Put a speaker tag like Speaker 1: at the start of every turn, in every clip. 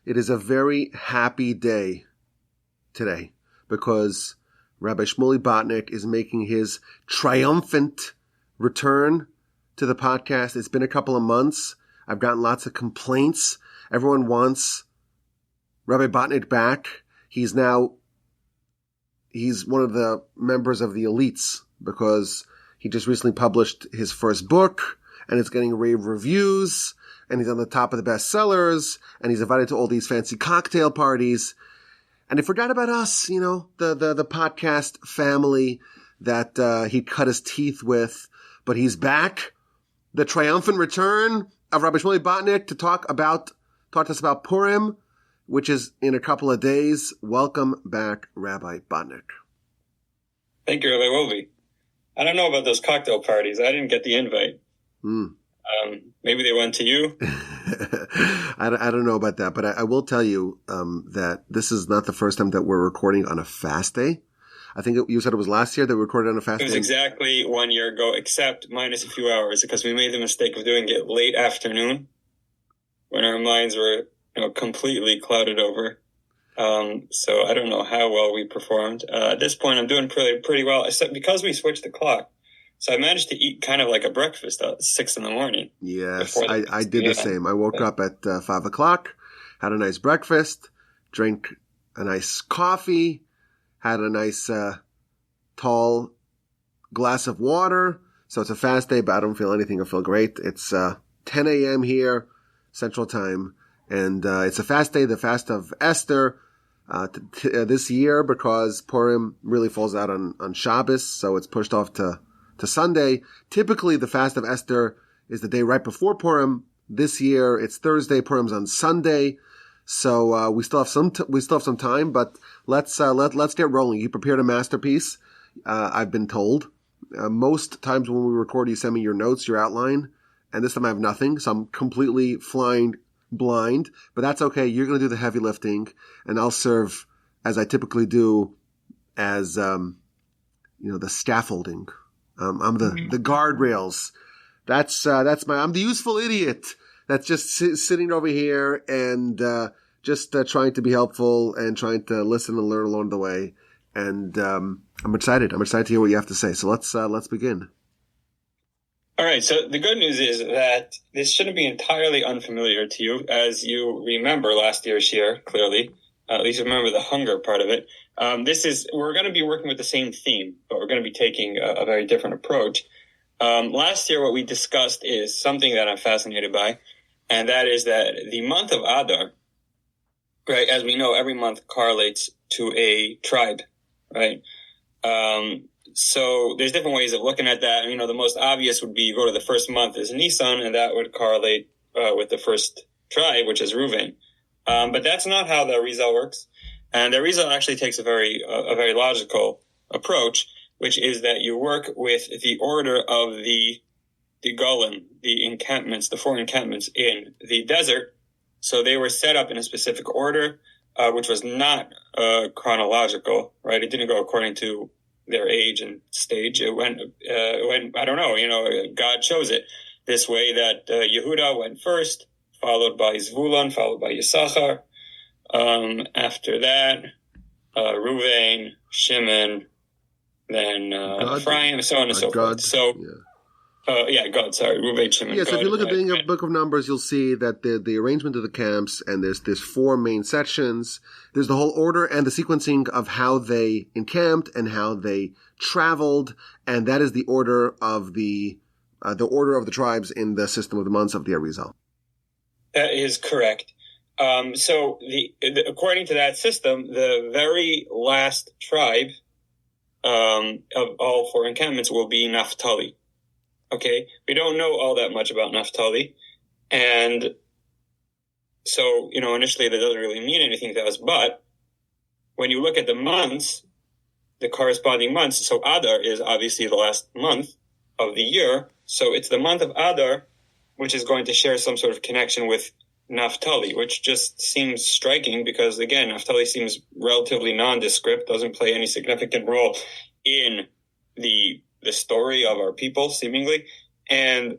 Speaker 1: It is a very happy day today because Rabbi Shmuly Botnick is making his triumphant return to the podcast. It's been a couple of months. I've gotten lots of complaints. Everyone wants Rabbi Botnick back. He's one of the members of the elites because he just recently published his first book and it's getting rave reviews and he's on the top of the bestsellers and he's invited to all these fancy cocktail parties. And he forgot about us, the podcast family that he cut his teeth with. But he's back. The triumphant return of Rabbi Shmuly Botnick to talk to us about Purim, which is in a couple of days. Welcome back, Rabbi Botnick.
Speaker 2: Thank you, Rabbi Wolbe. I don't know about those cocktail parties. I didn't get the invite. Maybe they went to you.
Speaker 1: I don't know about that, but I will tell you that this is not the first time that we're recording on a fast day. I think you said it was last year that we recorded on a fast day.
Speaker 2: It was exactly 1 year ago, except minus a few hours, because we made the mistake of doing it late afternoon when our minds were completely clouded over. So I don't know how well we performed. At this point, I'm doing pretty well, except because we switched the clock. So I managed to eat kind of like a breakfast at 6 a.m.
Speaker 1: Yes, I did the same. I woke up at 5 o'clock, had a nice breakfast, drank a nice coffee, had a nice tall glass of water. So it's a fast day, but I don't feel anything. I feel great. It's 10 a.m. here, Central Time, and it's a fast day, the fast of Esther this year because Purim really falls out on Shabbos, so it's pushed off to Sunday. Typically, the fast of Esther is the day right before Purim. This year, it's Thursday. Purim's on Sunday, so we still have some time. But let's get rolling. You prepared a masterpiece. I've been told. Most times when we record, you send me your notes, your outline, and this time I have nothing, so I'm completely flying blind. But that's okay. You're going to do the heavy lifting, and I'll serve as I typically do as the scaffolding. I'm the guardrails. I'm the useful idiot that's just sitting over here and just trying to be helpful and trying to listen and learn along the way. And I'm excited. I'm excited to hear what you have to say. So let's begin.
Speaker 2: All right. So the good news is that this shouldn't be entirely unfamiliar to you, as you remember last year's year, clearly. At least remember the hunger part of it. We're going to be working with the same theme, but we're going to be taking a very different approach. Last year, what we discussed is something that I'm fascinated by, and that is that the month of Adar, right, as we know, every month correlates to a tribe, right? So there's different ways of looking at that. The most obvious would be you go to the first month is Nisan, and that would correlate with the first tribe, which is Reuven. But that's not how the Arizal works. And the Arizal actually takes a very logical approach, which is that you work with the order of the Golan, the encampments, the four encampments in the desert. So they were set up in a specific order, which was not chronological, right? It didn't go according to their age and stage. It went, I don't know, God chose it this way that Yehuda went first, followed by Zvulun, followed by Yisachar. After that, Reuven, Shimon, then Ephraim, so on and so forth. So, God, sorry, Reuven, Shimon.
Speaker 1: Yes, if you look at the Book of Numbers, you'll see that the arrangement of the camps, and there's four main sections. There's the whole order and the sequencing of how they encamped and how they traveled, and that is the order of the tribes in the system of the months of the Arizal.
Speaker 2: That is correct. So according to that system, the very last tribe of all four encampments will be Naftali. Okay, we don't know all that much about Naftali, and so initially that doesn't really mean anything to us. But when you look at the months, the corresponding months, so Adar is obviously the last month of the year, so it's the month of Adar which is going to share some sort of connection with Naftali, which just seems striking because, again, Naftali seems relatively nondescript, doesn't play any significant role in the story of our people, seemingly. And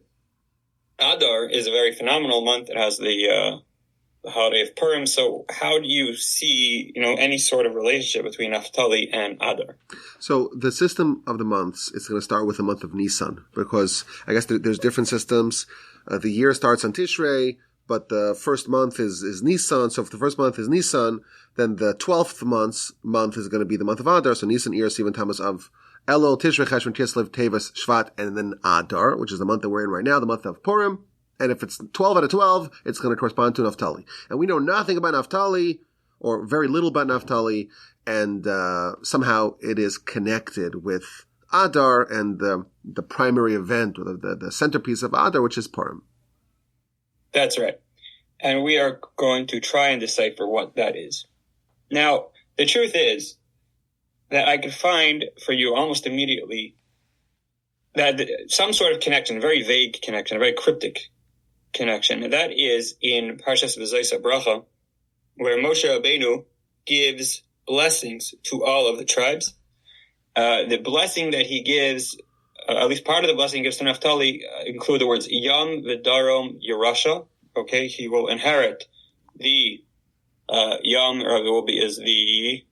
Speaker 2: Adar is a very phenomenal month. It has the the holiday of Purim. So how do you see, any sort of relationship between Naftali and Adar?
Speaker 1: So the system of the months is going to start with the month of Nisan, because I guess there's different systems. The year starts on Tishrei, but the first month is Nisan. So if the first month is Nisan, then the 12th month is going to be the month of Adar. So Nisan, Iyar, Sivan, Tammuz, Av, Elul, Tishrei, Cheshvan, Kislev, Teves, Shvat, and then Adar, which is the month that we're in right now, the month of Purim. And if it's 12 out of 12, it's going to correspond to Naftali. And we know nothing about Naftali, or very little about Naftali, and somehow it is connected with Adar and the primary event, or the centerpiece of Adar, which is Purim.
Speaker 2: That's right. And we are going to try and decipher what that is. Now, the truth is that I could find for you almost immediately that some sort of connection, a very vague connection, a very cryptic connection, and that is in Parshas V'Zayis Bracha, where Moshe Rabbeinu gives blessings to all of the tribes. The blessing that he gives, at least part of the blessing he gives to Naftali, include the words Yam V'Darom Yerusha. Okay, he will inherit the Yam, or will be is the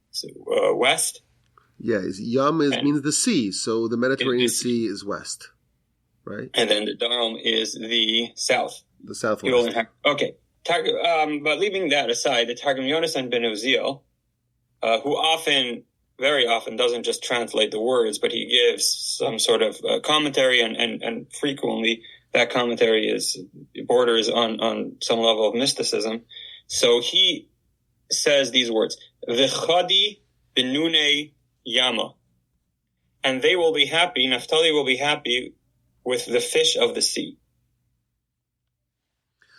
Speaker 2: west.
Speaker 1: Yeah, Yam means the sea, so the Mediterranean Sea is west, right?
Speaker 2: And then the Darom is the south.
Speaker 1: The southwest.
Speaker 2: Okay. But leaving that aside, the Targum Yonasan ben Uziel, who very often doesn't just translate the words, but he gives some sort of commentary, and frequently that commentary borders on some level of mysticism. So he says these words, V'chadi benune yama. And they will be happy, Naftali will be happy with the fish of the sea.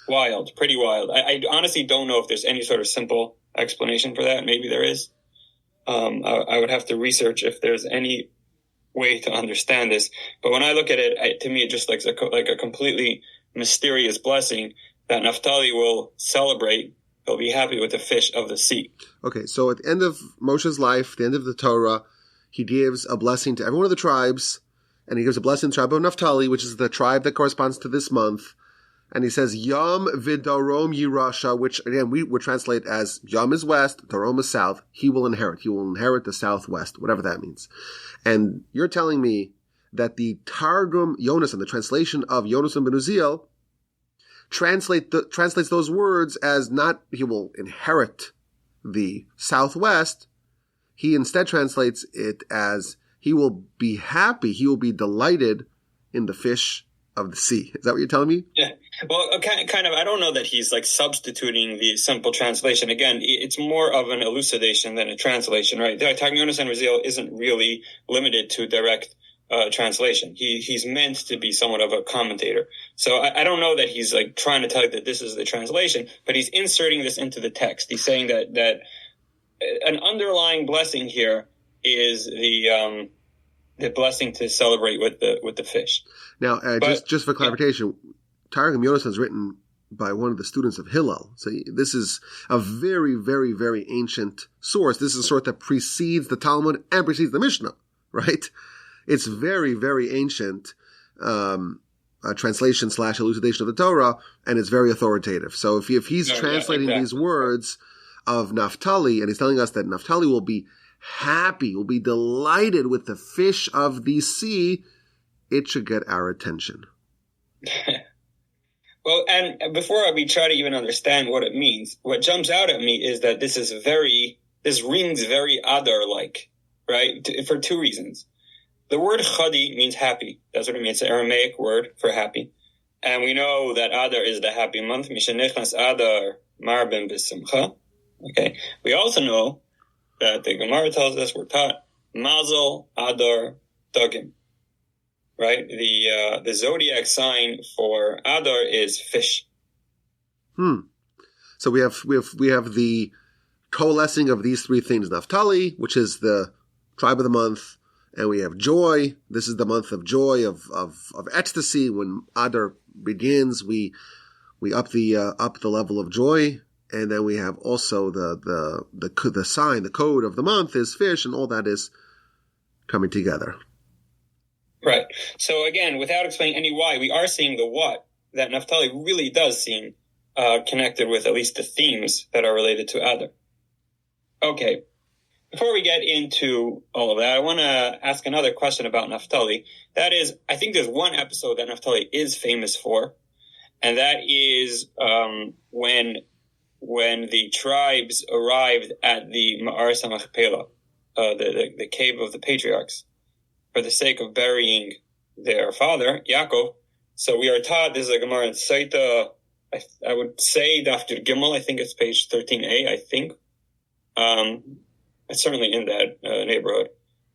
Speaker 2: Wild, pretty wild. I honestly don't know if there's any sort of simple explanation for that. Maybe there is. I would have to research if there's any way to understand this. But when I look at it, to me, it just looks like a completely mysterious blessing that Naftali will celebrate. He'll be happy with the fish of the sea.
Speaker 1: Okay, so at the end of Moshe's life, the end of the Torah, he gives a blessing to every one of the tribes, and he gives a blessing to the tribe of Naftali, which is the tribe that corresponds to this month. And he says, Yam Vidarom Yerusha, which again we would translate as Yam is west, Darom is south. He will inherit. He will inherit the southwest, whatever that means. And you're telling me that the Targum Yonasan, the translation of Yonasan ben Uziel, translates those words as not he will inherit the southwest. He instead translates it as he will be happy, he will be delighted in the fish of the sea. Is that what you're telling me?
Speaker 2: Yeah. Well, kind of. I don't know that he's substituting the simple translation. Again, it's more of an elucidation than a translation, right? Targum Yonasan Uziel isn't really limited to direct translation. He's meant to be somewhat of a commentator. So I don't know that he's trying to tell you that this is the translation, but he's inserting this into the text. He's saying that an underlying blessing here is the blessing to celebrate with the fish.
Speaker 1: Now, just for clarification, Targum Yonasan is written by one of the students of Hillel. So this is a very, very, very ancient source. This is a source that precedes the Talmud and precedes the Mishnah, right? It's very, very ancient translation / elucidation of the Torah, and it's very authoritative. So if he's translating these words of Naftali, and he's telling us that Naftali will be happy, will be delighted with the fish of the sea, it should get our attention.
Speaker 2: Well, and before we try to even understand what it means, what jumps out at me is that this rings very Adar-like, right? For two reasons. The word chadi means happy. That's what it means. It's an Aramaic word for happy. And we know that Adar is the happy month. Mishenichnas Adar marbim b'simcha. Okay. We also know that the Gemara tells us we're taught Mazel Adar Dagim. Right? The zodiac sign for Adar is fish.
Speaker 1: So we have the coalescing of these three things. Naftali, which is the tribe of the month, and we have joy. This is the month of joy, of ecstasy. When Adar begins, we up the level of joy, and then we have also the sign, the code of the month is fish, and all that is coming together.
Speaker 2: Right. So again, without explaining any why, we are seeing the what, that Naftali really does seem connected with at least the themes that are related to Adar. Okay. Before we get into all of that, I want to ask another question about Naftali. That is, I think there's one episode that Naftali is famous for, and that is when the tribes arrived at the Ma'ar Samachpela, the cave of the patriarchs, for the sake of burying their father, Yaakov. So we are taught, this is a Gemara in Saita, I would say Daftir Gimel, I think it's page 13a, I think. It's certainly in that neighborhood.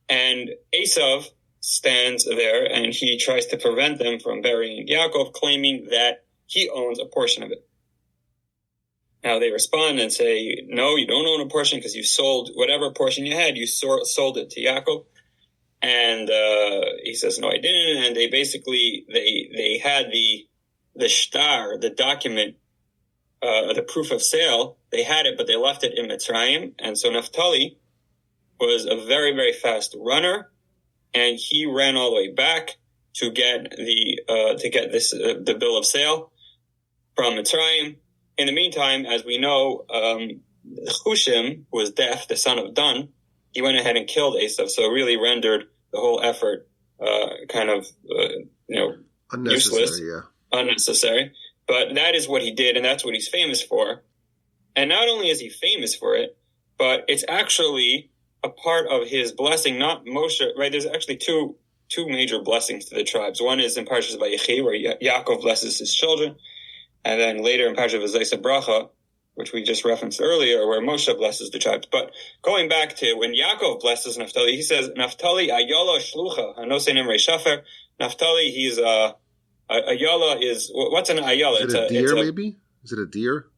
Speaker 2: And Esau stands there and he tries to prevent them from burying Yaakov, claiming that he owns a portion of it. Now they respond and say, no, you don't own a portion because you sold whatever portion you had, you sold it to Yaakov. And he says, no, I didn't. And they basically, they had the shtar, the document, the proof of sale, they had it, but they left it in Mitzrayim. And so Naftali was a very, very fast runner, and he ran all the way back to get the bill of sale from Mitzrayim. In the meantime, as we know, Hushim was deaf, the son of Dan. He went ahead and killed Esau, so it really rendered the whole effort useless, unnecessary. But that is what he did, and that's what he's famous for. And not only is he famous for it, but it's actually a part of his blessing, not Moshe, right? There's actually two major blessings to the tribes. One is in Parshas Vayechi, where Yaakov blesses his children, and then later in Parshas V'Zayis Bracha, which we just referenced earlier, where Moshe blesses the tribes. But going back to when Yaakov blesses Naftali, he says, Naftali ayala shlucha, hanosein emrei shafer. Naftali, he's ayala is, what's an ayala?
Speaker 1: Is it a deer, maybe? Is it a deer?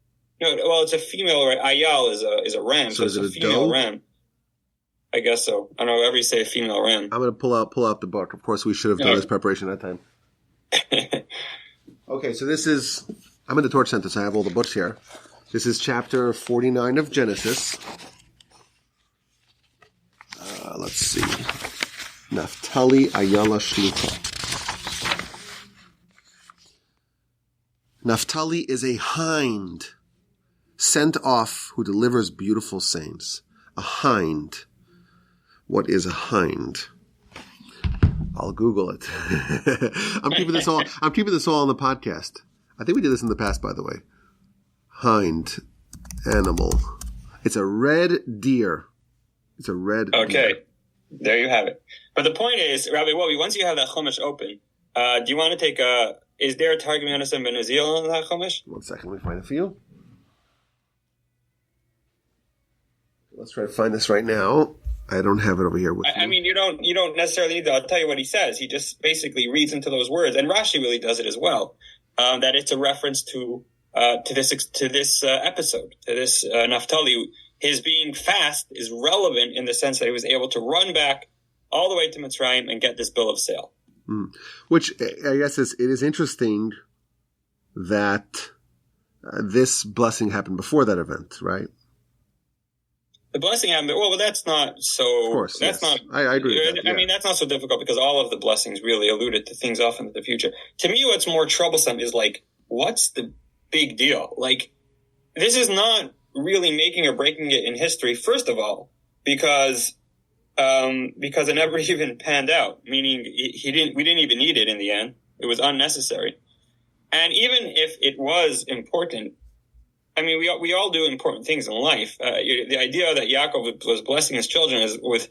Speaker 2: No, well, it's a female, right? Ayal is a ram, so it's a female ram. I guess so. I don't know, wherever you say a female ram.
Speaker 1: I'm going to pull out the book. Of course, we should have done this preparation at that time. Okay, so this is, I'm in the Torch Center, so I have all the books here. This is chapter 49 of Genesis. Let's see. Naftali Ayala Shlucha. Naftali is a hind sent off who delivers beautiful sayings. A hind. What is a hind? I'll Google it. I'm keeping this all on the podcast. I think we did this in the past, by the way. Hind animal. It's a red deer. It's a red deer.
Speaker 2: Okay. There you have it. But the point is, Rabbi Wobi, once you have that Chumash open, do you want to take is there a Targum Yonasan ben Uziel on that Chumash?
Speaker 1: 1 second, let me find it for you. Let's try to find this right now. I don't have it over here with me.
Speaker 2: I mean, you don't necessarily need to. I'll tell you what he says. He just basically reads into those words, and Rashi really does it as well. That it's a reference to this episode, to this Naftali. His being fast is relevant in the sense that he was able to run back all the way to Mitzrayim and get this bill of sale.
Speaker 1: Which I guess it is interesting that this blessing happened before that event, right?
Speaker 2: The blessing happened. Well, that's not so.
Speaker 1: Of course,
Speaker 2: that's
Speaker 1: yes.
Speaker 2: not.
Speaker 1: I agree with that, yeah.
Speaker 2: I mean, that's not so difficult because all of the blessings really alluded to things off into the future. To me, what's more troublesome is like, what's the big deal? Like, this is not really making or breaking it in history. First of all, because it never even panned out. Meaning, we didn't even need it in the end. It was unnecessary. And even if it was important. I mean, we all do important things in life. The idea that Yaakov was blessing his children is with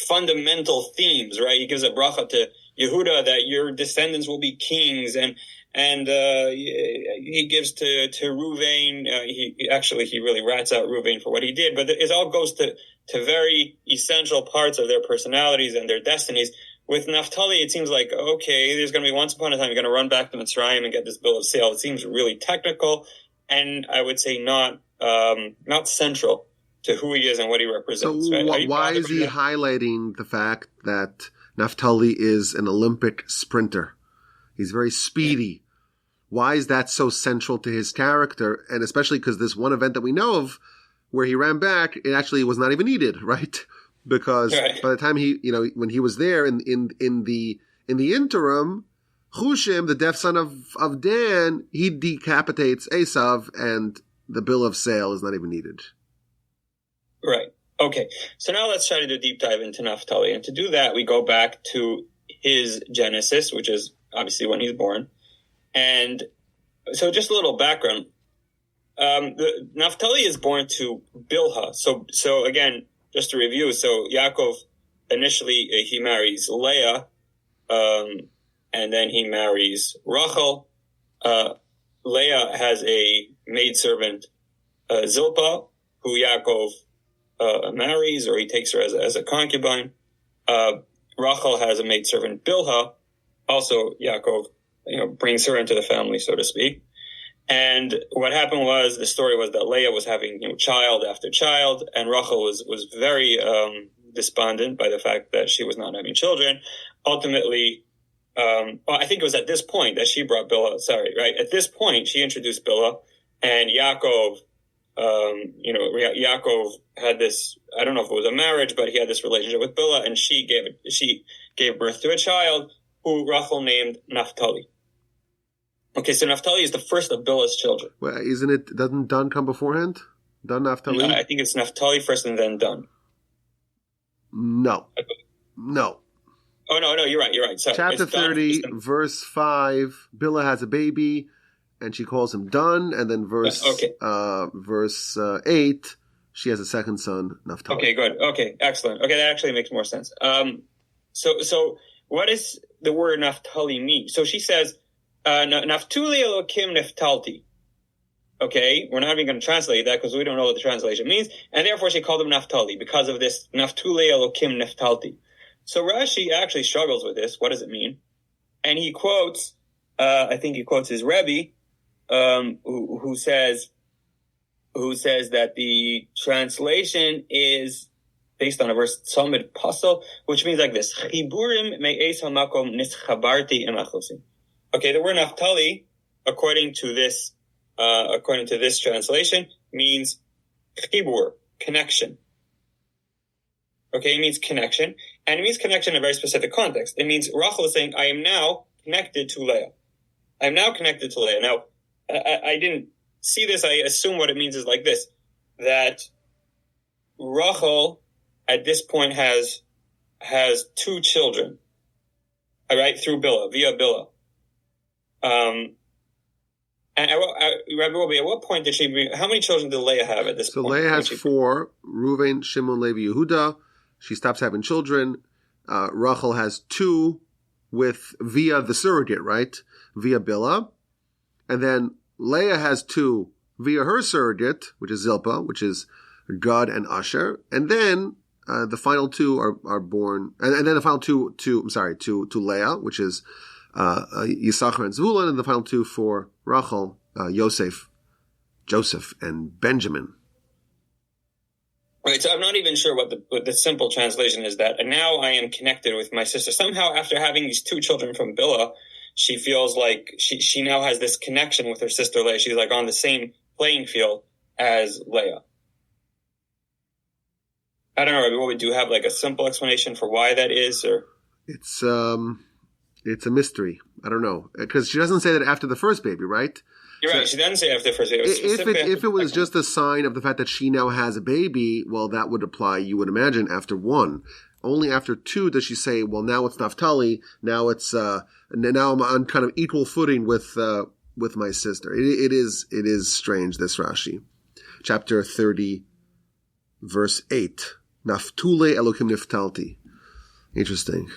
Speaker 2: fundamental themes, right? He gives a bracha to Yehuda that your descendants will be kings, and he gives to Ruvain. He really rats out Ruvain for what he did, but it all goes to very essential parts of their personalities and their destinies. With Naftali, it seems like, okay, there's going to be once upon a time you're going to run back to Mitzrayim and get this bill of sale. It seems really technical. And I would say not central to who he is and what he represents.
Speaker 1: So
Speaker 2: right?
Speaker 1: Why is he highlighting the fact that Naftali is an Olympic sprinter? He's very speedy. Why is that so central to his character? And especially because this one event that we know of where he ran back, it actually was not even needed, right? Because by the time when he was there in the interim, Hushim, the deaf son of Dan, he decapitates Esau, and the bill of sale is not even needed.
Speaker 2: Right. Okay. So now let's try to do a deep dive into Naftali. And to do that, we go back to his genesis, which is obviously when he's born. And so just a little background. Naftali is born to Bilhah. So again, just to review, so Yaakov initially he marries Leah, and then he marries Rachel. Leah has a maidservant, Zilpah, who Yaakov marries, or he takes her as a concubine. Rachel has a maidservant, Bilhah. Also, Yaakov, brings her into the family, so to speak. And what happened was, the story was that Leah was having child after child, and Rachel was very despondent by the fact that she was not having children. Ultimately, I think it was at this point that she brought Bilhah. Right? At this point, she introduced Bilhah, and Yaakov, Yaakov had this, I don't know if it was a marriage, but he had this relationship with Bilhah, and she gave birth to a child who Rachel named Naftali. Okay, so Naftali is the first of Bilhah's children.
Speaker 1: Well, doesn't Dan come beforehand? Dan, Naftali?
Speaker 2: No, I think it's Naftali first and then Dan.
Speaker 1: No.
Speaker 2: Oh, no, you're right. So
Speaker 1: Chapter 30, verse 5, Bilhah has a baby, and she calls him Dan, and then verse 8, she has a second son, Naftali. Okay,
Speaker 2: good. Okay, excellent. Okay, that actually makes more sense. So what does the word Naftali mean? So she says, Naftuli Elokim Neftalti. Okay, we're not even going to translate that because we don't know what the translation means, and therefore she called him Naftali because of this Naftuli Elokim Neftalti. So Rashi actually struggles with this. What does it mean? And he quotes, I think he quotes his Rebbe, who says that the translation is based on a verse Tzomid Pasel, which means like this: Chiburim me'es hamakom nischabarti emachosim. Okay, the word Naftali, according to this translation, means chibur, connection. Okay, it means connection, and it means connection in a very specific context. It means Rachel is saying, I am now connected to Leah. I am now connected to Leah. Now, I didn't see this. I assume what it means is like this, that Rachel at this point has two children, all right, through Bilhah, via Bilhah. And Rabbi Botnick, at what point did she bring, how many children did Leah have at this point?
Speaker 1: So Leah has 4, Reuven, Shimon, Levi, Yehuda. She stops having children. Rachel has 2 via the surrogate, right? Via Bilhah. And then Leah has 2 via her surrogate, which is Zilpah, which is Gad and Asher. And then the final 2 are born, and then the final two to Leah, which is Yisachar and Zvulun, and the final 2 for Rachel, Joseph, and Benjamin.
Speaker 2: Right, so I'm not even sure what the simple translation is that. And now I am connected with my sister. Somehow, after having these 2 children from Bilhah, she feels like she now has this connection with her sister Leah. She's like on the same playing field as Leah. I don't know, Rabbi, what we do have like a simple explanation for why that is, or
Speaker 1: it's a mystery. I don't know, because she doesn't say that after the first baby, right?
Speaker 2: You're right. She doesn't say after the first baby.
Speaker 1: If it was just a sign of the fact that she now has a baby, well, that would apply, you would imagine, after 1. Only after 2 does she say, well, now it's Naftali. Now it's now I'm on kind of equal footing with my sister. It is strange, this Rashi, chapter 30, verse 8. Naftule Elokim Niftalti. Interesting.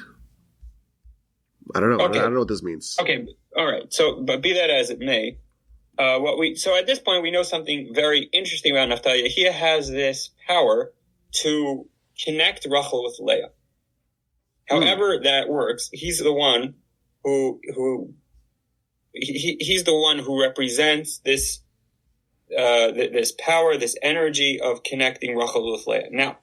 Speaker 1: I don't know. Okay. I don't know what this means.
Speaker 2: Okay. All right. So, but be that as it may, so at this point we know something very interesting about Naftali. He has this power to connect Rachel with Leah. However that works, he's the one he's the one who represents this power, this energy of connecting Rachel with Leah. Now,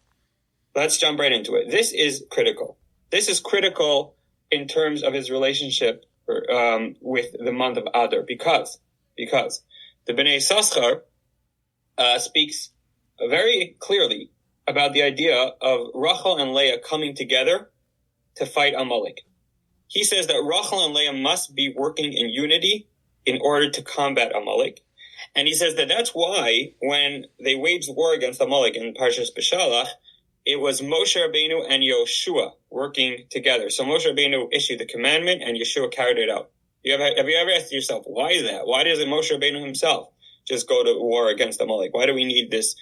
Speaker 2: let's jump right into it. This is critical. This is critical in terms of his relationship with the month of Adar, because the Bnei Saschar speaks very clearly about the idea of Rachel and Leah coming together to fight Amaleik. he says that Rachel and Leah must be working in unity in order to combat Amaleik. And he says that that's why when they waged war against Amaleik in Parshas Beshalach, it was Moshe Rabbeinu and Yoshua working together. So Moshe Rabbeinu issued the commandment and Yeshua carried it out. Have you ever asked yourself, why is that? Why doesn't Moshe Rabbeinu himself just go to war against Amaleik? Why do we need this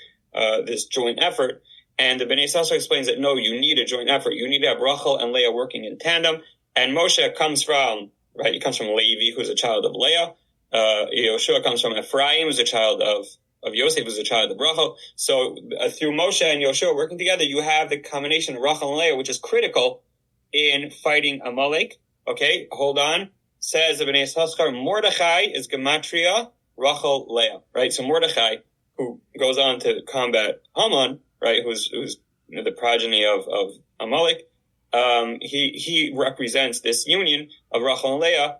Speaker 2: joint effort? And the Bnei Yissaschar explains that no, you need a joint effort. You need to have Rachel and Leah working in tandem. And Moshe comes from, right, he comes from Levi, who's a child of Leah. Yoshua comes from Ephraim, who's a child of Yosef, who's a child of Rachel. So through Moshe and Yoshua working together, you have the combination of Rachel and Leah, which is critical in fighting Amalek. Okay, hold on. Says the Bnei Yissaschar, Mordechai is Gematria, Rachel, Leah. Right, so Mordechai, who goes on to combat Haman, right, who's the progeny of Amalek, he represents this union of Rachel and Leah,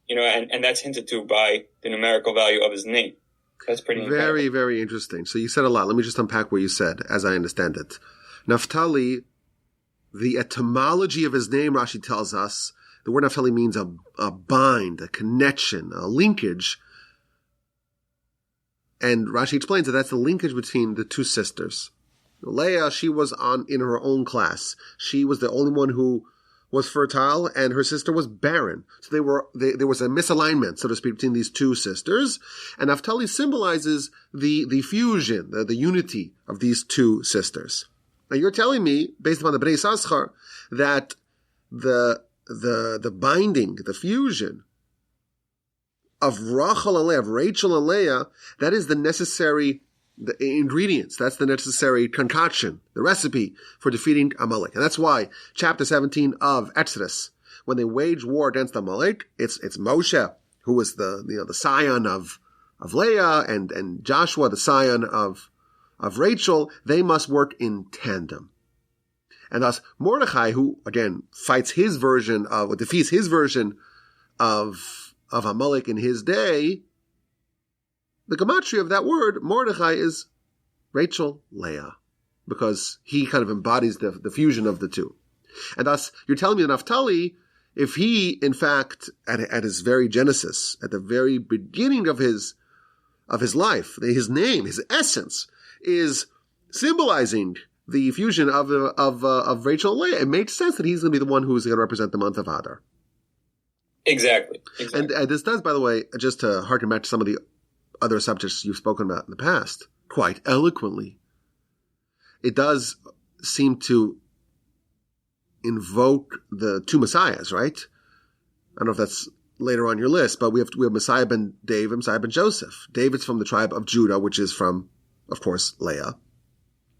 Speaker 2: and that's hinted to by the numerical value of his name. That's pretty incredible.
Speaker 1: Very, very interesting. So you said a lot. Let me just unpack what you said, as I understand it. Naftali, the etymology of his name, Rashi tells us, the word Naftali means a bind, a connection, a linkage. And Rashi explains that that's the linkage between the two sisters. Leah, she was in her own class. She was the only one who was fertile, and her sister was barren. So there was a misalignment, so to speak, between these two sisters. And Naftali symbolizes the fusion, the unity of these two sisters. Now you're telling me, based upon the Bnei Yissaschar, that the binding, the fusion of Rachel and Leah, of Rachel and Leah, that is the necessary ingredients. That's the necessary concoction, the recipe for defeating Amalek. And that's why chapter 17 of Exodus, when they wage war against Amalek, it's Moshe, who was the scion of Leah, and Joshua, the scion of Rachel. They must work in tandem. And thus Mordechai, who again defeats his version of Amalek in his day, the gematria of that word, Mordechai, is Rachel, Leah, because he kind of embodies the fusion of the two. And thus, you're telling me that Naftali, if he, in fact, at his very genesis, at the very beginning of his life, his name, his essence, is symbolizing the fusion of Rachel and Leah, it makes sense that he's going to be the one who's going to represent the month of Adar.
Speaker 2: Exactly.
Speaker 1: And this does, by the way, just to harken back to some of the other subjects you've spoken about in the past, quite eloquently, it does seem to invoke the two messiahs, right? I don't know if that's later on your list, but we have Messiah ben David, Messiah ben Joseph. David's from the tribe of Judah, which is from, of course, Leah.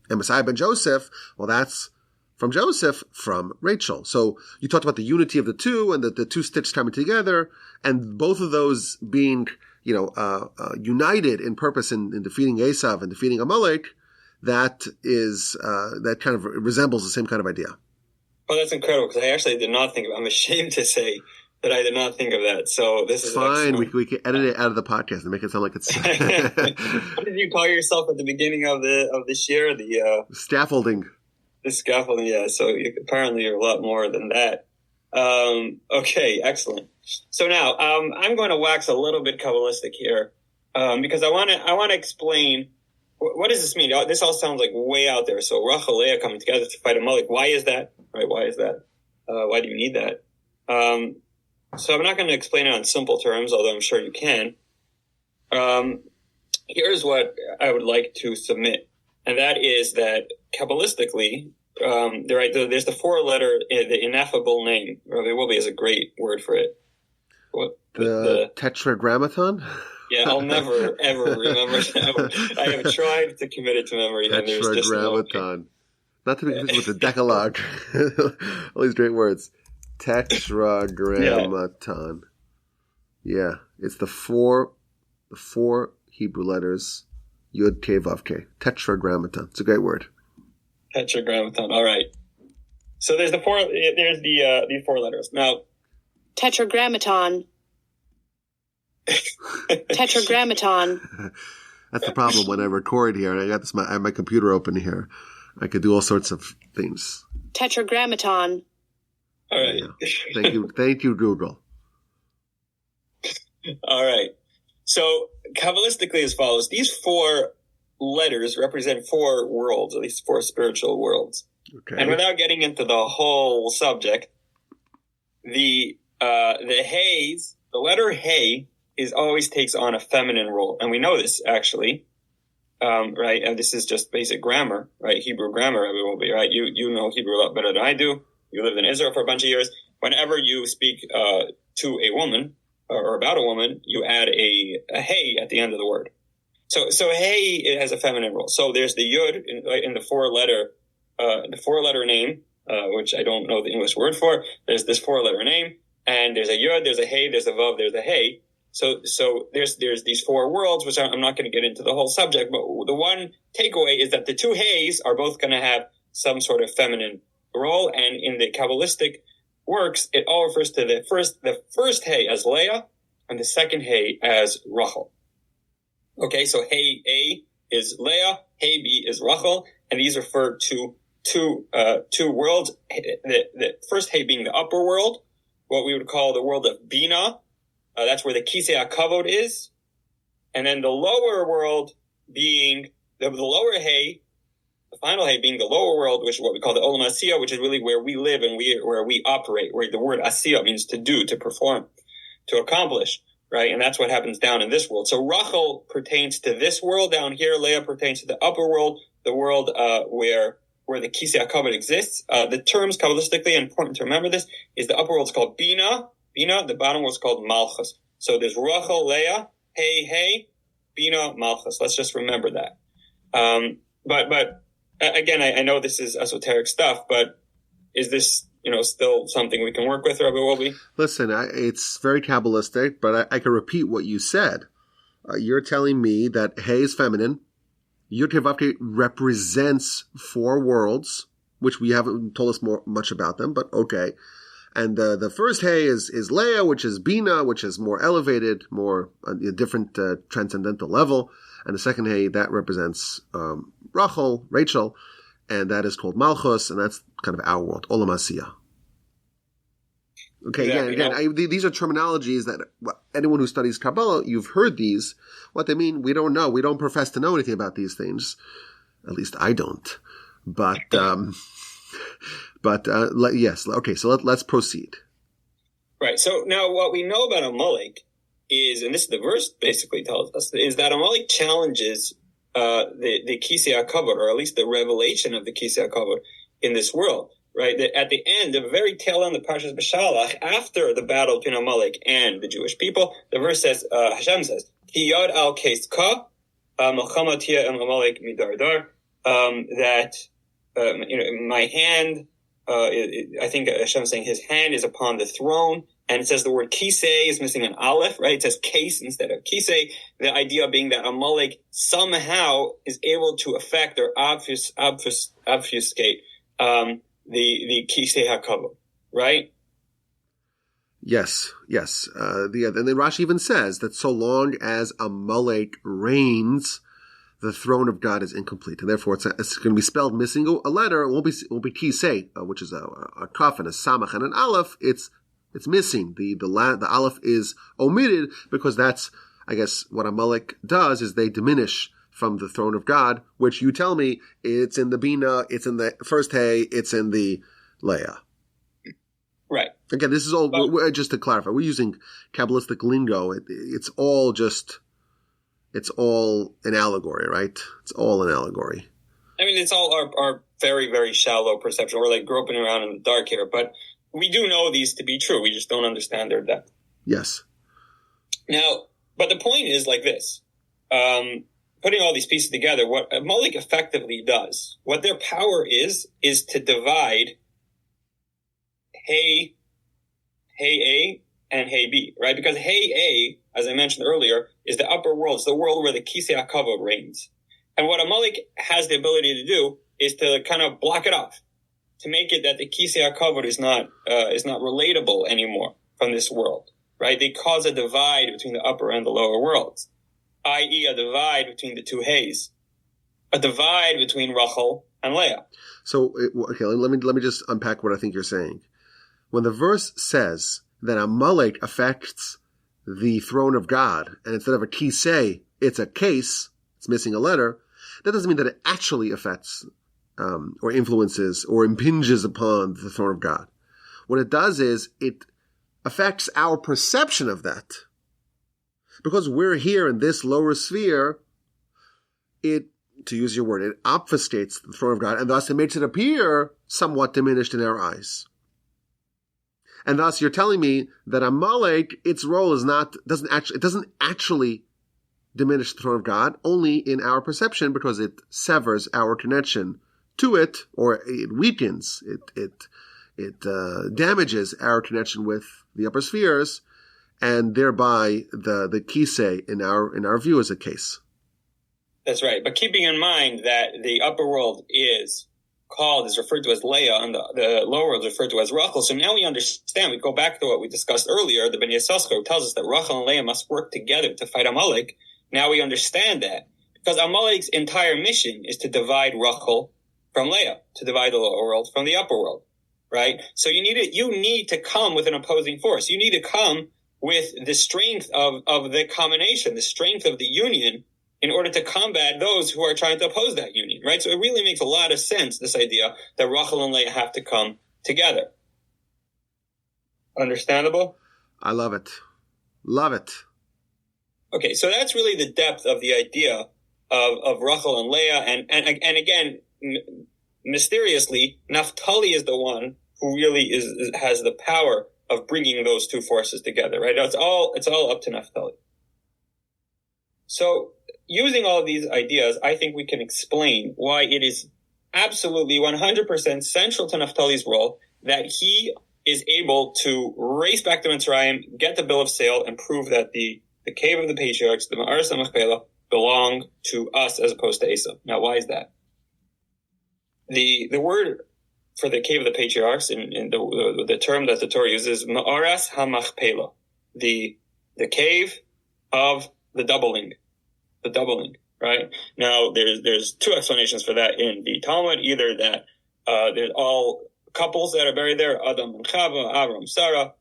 Speaker 1: And Messiah ben Joseph, well, that's from Joseph, from Rachel. So you talked about the unity of the two and the two sticks coming together, and both of those being united in purpose in defeating Esau and defeating Amalek. That kind of resembles the same kind of idea.
Speaker 2: Oh, that's incredible, because I actually did not think of it. I'm ashamed to say that I did not think of that. So this is
Speaker 1: fine. We can edit it out of the podcast and make it sound like it's.
Speaker 2: What did you call yourself at the beginning of this year? The
Speaker 1: scaffolding.
Speaker 2: The scaffolding, yeah. So apparently you're a lot more than that. Okay, excellent. So now I'm going to wax a little bit Kabbalistic here, because I want to explain what does this mean. This all sounds like way out there. So Rachel and Leah coming together to fight Amalek. Why is that? Right? Why is that? Why do you need that? So I'm not going to explain it on simple terms, although I'm sure you can. Here's what I would like to submit, and that is that Kabbalistically, there's the four-letter, the ineffable name. Rabbi Botnick is a great word for it.
Speaker 1: The tetragrammaton?
Speaker 2: Yeah, I'll never, ever remember that. I have tried to commit it to memory, and there's just no...
Speaker 1: Not to be confused with the Decalogue. All these great words. Tetragrammaton. Yeah, it's the four Hebrew letters. Yud K Vav K. Tetragrammaton. It's a great word.
Speaker 2: Tetragrammaton. All right. So there's the four letters. Now,
Speaker 3: Tetragrammaton. Tetragrammaton.
Speaker 1: That's the problem when I record here, and I have my computer open here. I could do all sorts of things.
Speaker 3: Tetragrammaton.
Speaker 2: All right.
Speaker 1: Yeah. Thank you, Google.
Speaker 2: All right. So Kabbalistically as follows. These 4 letters represent 4 worlds, at least 4 spiritual worlds.
Speaker 1: Okay.
Speaker 2: And without getting into the whole subject, the Hay's, the letter Hay always takes on a feminine role. And we know this actually. Right? And this is just basic grammar, right? Hebrew grammar, everybody, right? You know Hebrew a lot better than I do. You lived in Israel for a bunch of years. Whenever you speak to a woman or about a woman, you add a hey at the end of the word. So hey, it has a feminine role. So there's the yud in the 4-letter name, which I don't know the English word for. There's this 4-letter name, and there's a yud, there's a hey, there's a vav, there's a hey. So there's these 4 worlds, which I'm not going to get into the whole subject, but the one takeaway is that the 2 heys are both going to have some sort of feminine role, and in the Kabbalistic works, it all refers to the first hey as Leah, and the second hey as Rachel. Okay, so hey A is Leah, hey B is Rachel, and these refer to two worlds. The first hey being the upper world, what we would call the world of Bina. That's where the Kisei HaKavod is. And then the lower world being the lower hay, the final hay being the lower world, which is what we call the Olam Asiyah, which is really where we live and where we operate, where the word Asiyah means to do, to perform, to accomplish, right? And that's what happens down in this world. So Rachel pertains to this world down here. Leah pertains to the upper world, the world where the Kisei HaKavod exists. The terms Kabbalistically, important to remember this, is the upper world is called Bina, the bottom was called Malchus. So there's Rachel, Leah, hey, Bina, Malchus. Let's just remember that. But again, I know this is esoteric stuff, but is this, still something we can work with, Rabbi Wolbe?
Speaker 1: Listen, it's very Kabbalistic, but I can repeat what you said. You're telling me that hey is feminine. Yud Kei Vav Kei represents 4 worlds, which we haven't told us much about them, but okay. And the first hey is Leah, which is Bina, which is more elevated, more a different transcendental level. And the second hey, that represents Rachel, and that is called Malchus, and that's kind of our world, Olam Asiyah. Okay, exactly. These are terminologies that anyone who studies Kabbalah, you've heard these. What they mean, we don't know. We don't profess to know anything about these things. At least I don't. But... yes. Okay. So let's proceed.
Speaker 2: Right. So now what we know about Amaleik is, and this the verse basically tells us, is that Amaleik challenges the Kisei HaKavod, or at least the revelation of the Kisei HaKavod in this world. Right. That at the end, the very tail end of Parshas Beshalach, after the battle between Amaleik and the Jewish people, the verse says, Hashem says, Ki yod al keiska, melchama tia el Amaleik midardar, that my hand. I think Hashem is saying his hand is upon the throne, and it says the word kisei is missing an aleph, right? It says case instead of kisei. The idea being that Amaleik somehow is able to affect or obfuscate the kisei HaKavod, right?
Speaker 1: Yes. And then Rashi even says that so long as Amaleik reigns, the throne of God is incomplete, and therefore it's going to be spelled missing a letter. It won't be kisei, which is a kaf and a samach and an aleph. It's missing. The aleph is omitted because that's, I guess, what Amaleik does is they diminish from the throne of God, which you tell me it's in the Bina, it's in the first hay, it's in the Leah.
Speaker 2: Right.
Speaker 1: Again, this is all just to clarify. We're using Kabbalistic lingo. It's all an allegory, right? It's all an allegory.
Speaker 2: I mean, it's all our very, very shallow perception. We're like groping around in the dark here, but we do know these to be true. We just don't understand their depth.
Speaker 1: Yes.
Speaker 2: Now, but the point is like this. Putting all these pieces together, what Amaleik effectively does, what their power is to divide hey A and hey B, right? Because hey A, as I mentioned earlier, is the upper world. It's the world where the Kisei HaKavod reigns. And what Amaleik has the ability to do is to kind of block it off, to make it that the Kisei HaKavod is not relatable anymore from this world, right? They cause a divide between the upper and the lower worlds, i.e. a divide between the 2 heys, a divide between Rachel and Leah.
Speaker 1: So, okay, let me just unpack what I think you're saying. when the verse says that Amaleik affects the throne of God, and instead of a kisei, it's a case, it's missing a letter, that doesn't mean that it actually affects or influences or impinges upon the throne of God. What it does is it affects our perception of that. Because we're here in this lower sphere, it, to use your word, it obfuscates the throne of God, and thus it makes it appear somewhat diminished in our eyes. And thus you're telling me that Amaleik, its role doesn't actually diminish the throne of God, only in our perception, because it severs our connection to it, or it weakens, it damages our connection with the upper spheres, and thereby the kisei in our view is a case.
Speaker 2: That's right. But keeping in mind that the upper world is referred to as Leah, and the lower world is referred to as Rachel. So now we understand, we go back to what we discussed earlier, the Ben Yissaschar tells us that Rachel and Leah must work together to fight Amaleik. Now we understand that. Because Amaleik's entire mission is to divide Rachel from Leah, to divide the lower world from the upper world. Right? So you need to come with an opposing force. You need to come with the strength of the combination, the strength of the union, in order to combat those who are trying to oppose that union, right? So it really makes a lot of sense, this idea that Rachel and Leah have to come together. Understandable?
Speaker 1: I love it. Love it.
Speaker 2: Okay, so that's really the depth of the idea of Rachel and Leah, and again, mysteriously, Naftali is the one who really has the power of bringing those two forces together, right? It's all up to Naftali. So, using all of these ideas, I think we can explain why it is absolutely 100% central to Naftali's role that he is able to race back to Mitzrayim, get the bill of sale, and prove that the cave of the patriarchs, the Ma'aras HaMachpelah, belong to us as opposed to Esau. Now, why is that? The word for the cave of the patriarchs, in the term that the Torah uses, Ma'aras HaMachpelah, the cave of the doubling, right? Now, there's two explanations for that in the Talmud. Either that there's all couples that are buried there, Adam and Chava, Avram, Sarah,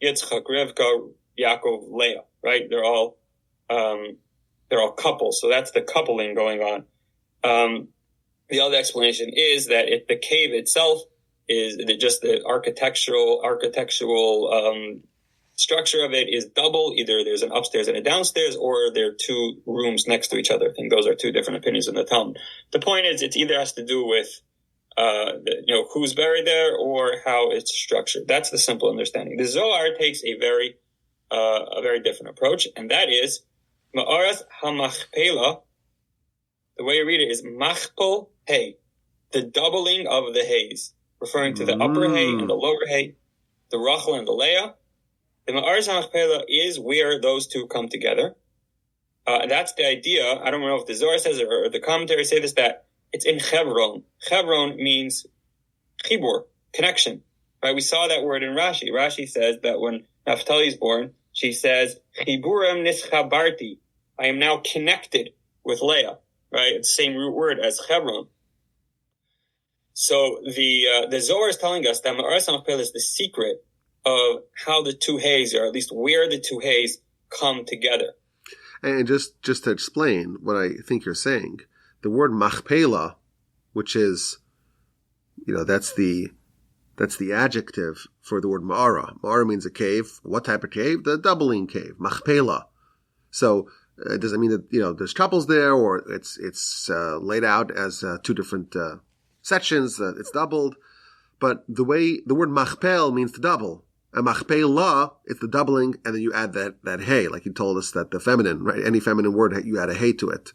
Speaker 2: Yitzchak, Rivka, Yaakov, Leah, right? They're all couples, so that's the coupling going on. The other explanation is that the cave itself is just the architectural structure of it is double. Either there's an upstairs and a downstairs, or there are two rooms next to each other. I think those are two different opinions in the Talmud. The point is, it either has to do with who's buried there or how it's structured. That's the simple understanding. The Zohar takes a very different approach, and that is Ma'aras HaMachpelah. The way you read it is Machpel Hay, the doubling of the hays, referring to the upper hay and the lower hay, the Rachel and the Leah. The Ma'aras HaMachpelah is where those two come together. That's the idea. I don't know if the Zohar says it or the commentaries say this, that it's in Hebron. Hebron means chibur, connection. Right? We saw that word in Rashi. Rashi says that when Naftali is born, she says, Chiburem nischabarti. I am now connected with Leah. Right? It's the same root word as Hebron. So the Zohar is telling us that Ma'aras HaMachpelah is the secret of how the two hays, or at least where the two hays come together.
Speaker 1: And just to explain what I think you're saying, the word Machpelah, which is, that's the adjective for the word Ma'ara. Ma'ara means a cave. What type of cave? The doubling cave, Machpelah. So it doesn't mean that, there's couples there, or it's laid out as two different sections, it's doubled. But the word machpel means to double. And machpelah, it's the doubling, and then you add that hay, like you told us that the feminine, right? Any feminine word, you add a hay to it.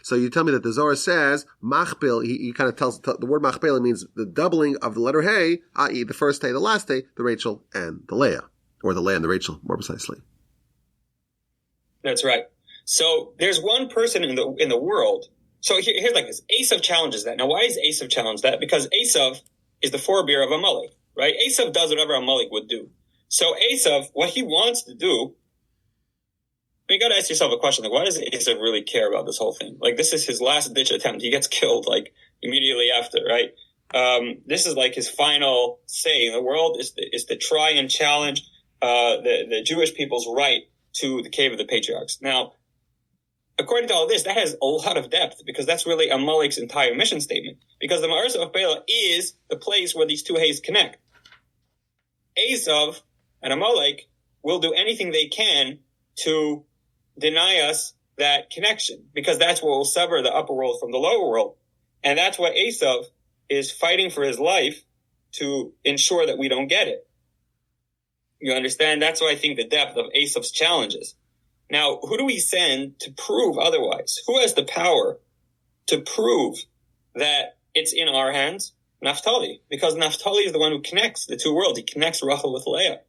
Speaker 1: So you tell me that the Zohar says, machpel, he kind of tells, the word machpel means the doubling of the letter hay, i.e. the first hay, the last hay, the Rachel and the Leah. Or the Leah and the Rachel, more precisely.
Speaker 2: That's right. So there's one person in the world. So here's like this. Esau challenges that. Now, why is Esau challenge that? Because Esau is the forebear of Amaleik, right? Esau does whatever Amaleik would do. So Esau, what he wants to do, you got to ask yourself a question. Like, why does Esau really care about this whole thing? Like, this is his last ditch attempt. He gets killed, like, immediately after, right? this is like his final say in the world is to try and challenge the Jewish people's right to the cave of the patriarchs. Now, according to all this, that has a lot of depth because that's really Amaleik's entire mission statement. Because the Ma'arsa of Bela is the place where these two hays connect. Esau and Amaleik will do anything they can to deny us that connection because that's what will sever the upper world from the lower world. And that's what Esau is fighting for his life to ensure that we don't get it. You understand? That's why I think the depth of Esau's challenges. Now, who do we send to prove otherwise? Who has the power to prove that it's in our hands? Naftali, because Naftali is the one who connects the two worlds. He connects Rachel with Leah.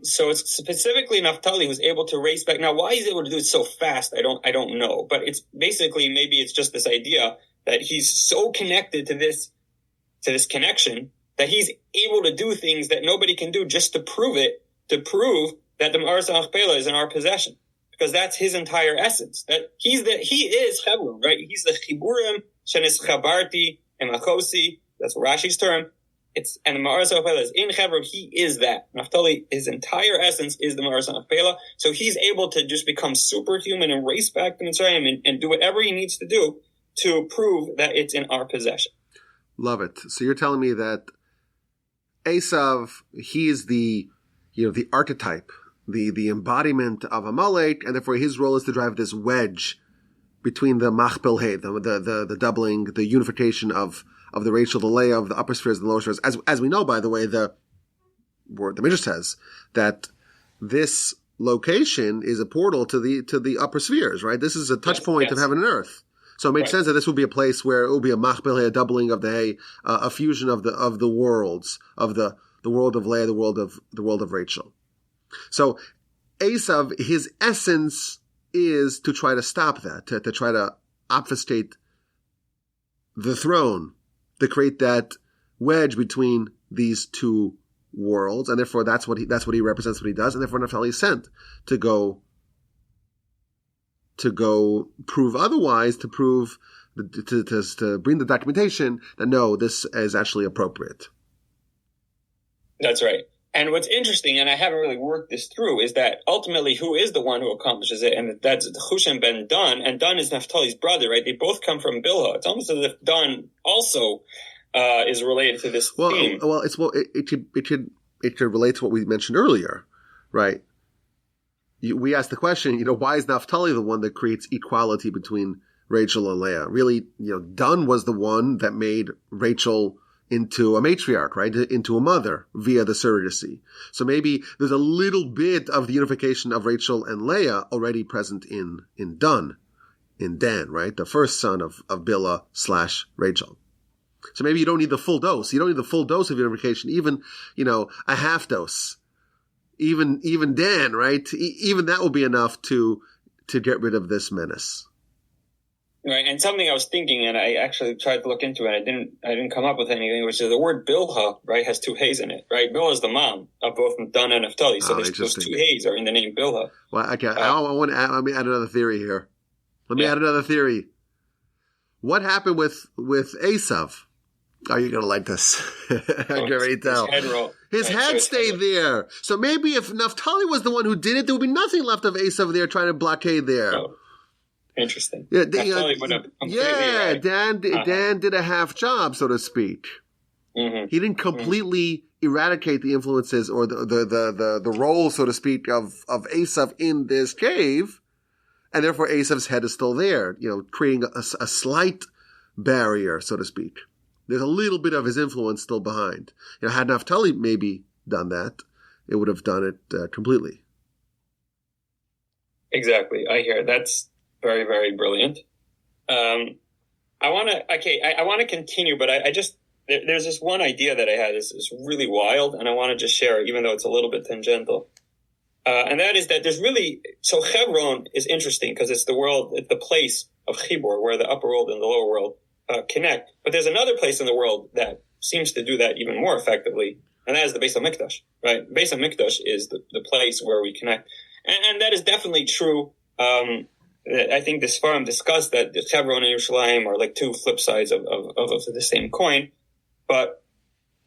Speaker 2: So it's specifically Naftali who's able to race back. Now, why he's able to do it so fast, I don't know. But it's basically, maybe it's just this idea that he's so connected to this connection that he's able to do things that nobody can do just to prove that the Ma'arsa Achpela is in our possession. Because that's his entire essence. That he is Hebron, right? He's the Chiburim, Shenis Chabarti, Emachosi, that's Rashi's term. And the Ma'arsa Achpela is in Hebron. He is that. Naftali, his entire essence is the Ma'arsa Achpela. So he's able to just become superhuman and race back to Mitzrayim and do whatever he needs to do to prove that it's in our possession.
Speaker 1: Love it. So you're telling me that Esau, he is the archetype, the embodiment of Amaleik, and therefore his role is to drive this wedge between the machpil hay, the doubling, the unification of the Rachel, the Leah, of the upper spheres and the lower spheres. As we know, by the way, the Midrash says that this location is a portal to the upper spheres, right? This is a touch point of heaven and earth. So it makes sense that this will be a place where it will be a machpil hay, a doubling of the hay, a fusion of the worlds, of the world of Leah, the world of Rachel. So Esau, his essence is to try to stop that, to try to obfuscate the throne, to create that wedge between these two worlds, and therefore that's what he represents, what he does, and therefore Naftali is sent to go prove otherwise, to prove to bring the documentation that no, this is actually appropriate.
Speaker 2: That's right. And what's interesting, and I haven't really worked this through, is that ultimately who is the one who accomplishes it? And that's Chushan ben Dan, and Dan is Naftali's brother, right? They both come from Bilhah. It's almost as if Dan also is related to this theme.
Speaker 1: It could relate to what we mentioned earlier, right? We asked the question, why is Naftali the one that creates equality between Rachel and Leah? Really, Dan was the one that made Rachel into a matriarch, right? Into a mother via the surrogacy. So maybe there's a little bit of the unification of Rachel and Leah already present in Dan, right? The first son of Bilhah / Rachel. So maybe you don't need the full dose. You don't need the full dose of unification, even, a half dose. Even Dan, right? Even that will be enough to get rid of this menace.
Speaker 2: Right, and something I was thinking, and I actually tried to look into it, and I didn't come up with anything, which is the word Bilhah, right, has two hays in it, right? Bilhah is the mom of both Dan and Naftali, so those two hays are in the name Bilhah.
Speaker 1: Well, okay, let me add another theory here. Add another theory. What happened with Esau? Are you going to like this? I can already tell. His head stayed there. So maybe if Naftali was the one who did it, there would be nothing left of Esau there trying to blockade there.
Speaker 2: Oh. Interesting.
Speaker 1: Yeah, Dan did a half job, so to speak. Mm-hmm. He didn't completely eradicate the influences or the role, so to speak, of Esau in this cave, and therefore Esau's head is still there, creating a slight barrier, so to speak. There's a little bit of his influence still behind. Had Naftali maybe done that, it would have done it completely.
Speaker 2: Exactly. I hear that's very, very brilliant. I want to continue, but I just, there's this one idea that I had is really wild, and I want to just share it, even though it's a little bit tangential. And that is that so Hebron is interesting because it's the place of Chibur, where the upper world and the lower world connect. But there's another place in the world that seems to do that even more effectively, and that is the Beis HaMikdash, right? Beis HaMikdash is the place where we connect. And that is definitely true I think the Sfarim discussed that the Hebron and Yerushalayim are like two flip sides of the same coin. But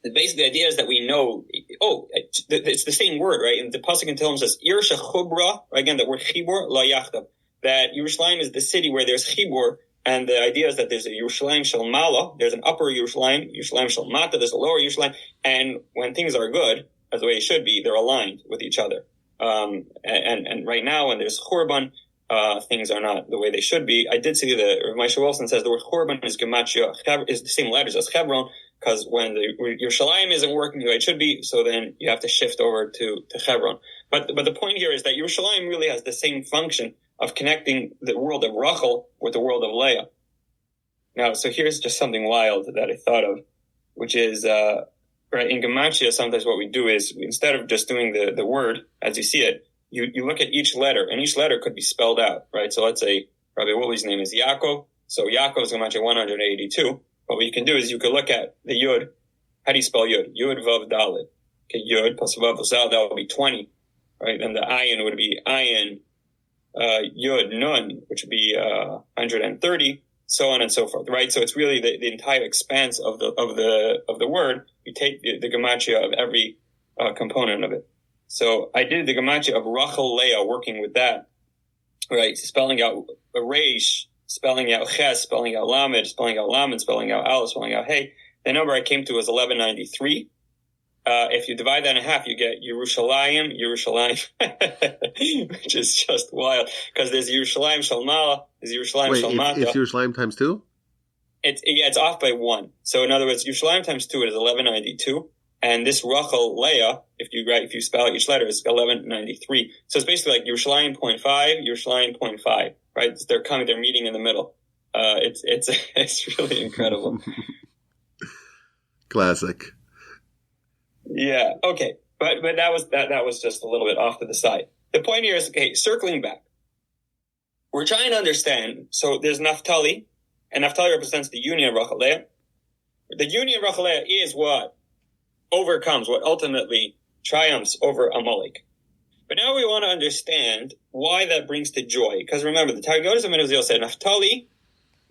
Speaker 2: basically the idea is that we know, it's the same word, right? And the Pasuk in Tehillim says, Ir shechubra, again, the word chibur, la yachdav, that Yerushalayim is the city where there's chibur, and the idea is that there's a Yerushalayim shel Mala, there's an upper Yerushalayim, Yerushalayim shel Mata, there's a lower Yerushalayim, and when things are good, as the way it should be, they're aligned with each other. And right now, when there's Churban, things are not the way they should be. I did see that Moshe Wilson says the word Churban is Gematria, is the same letters as Hebron, because when the Yerushalayim isn't working the way it should be, so then you have to shift over to Hebron. But the point here is that Yerushalayim really has the same function of connecting the world of Rachel with the world of Leah. Now, so here's just something wild that I thought of, which is, right, in Gematria, sometimes what we do is, instead of just doing the word as you see it, you look at each letter, and each letter could be spelled out, right? So let's say Rabbi Woolley's name is Yaakov, so Yaakov is Gematria 182. But what you can do is you could look at the Yud. How do you spell Yud? Yud, Vav, Dalet. Okay, Yud plus Vav plus Dalet, that would be 20, right? And the Ayin would be Ayin, Yud, Nun, which would be 130, so on and so forth, right? So it's really the entire expanse of the word. You take the gematria of every component of it. So I did the gematria of Rachel Leah, working with that, right? Spelling out Reish, spelling out Ches, spelling out Lamed, spelling out Lamed, spelling out Aleph, spelling out Hey. The number I came to was 1193. If you divide that in half, you get Yerushalayim, which is just wild, because there's Yerushalayim Shalmala, there's Yerushalayim Shalmata.
Speaker 1: It's Yerushalayim times 2?
Speaker 2: It's off by 1. So in other words, Yerushalayim times 2 is 1192, and this Rachel Leah, if you spell out each letter, is 1193. So it's basically like Yerushalayim 0.5, Yerushalayim 0.5, right? They're meeting in the middle. It's really incredible.
Speaker 1: Classic.
Speaker 2: Yeah. Okay. But that was just a little bit off to the side. The point here is, okay, circling back, we're trying to understand. So there's Naftali, and Naftali represents the union of Rachel Leah. The union of Rachel Leah is what ultimately triumphs over Amaleik. But now we want to understand why that brings to joy. Because remember, the Targum of Israel said Naftali,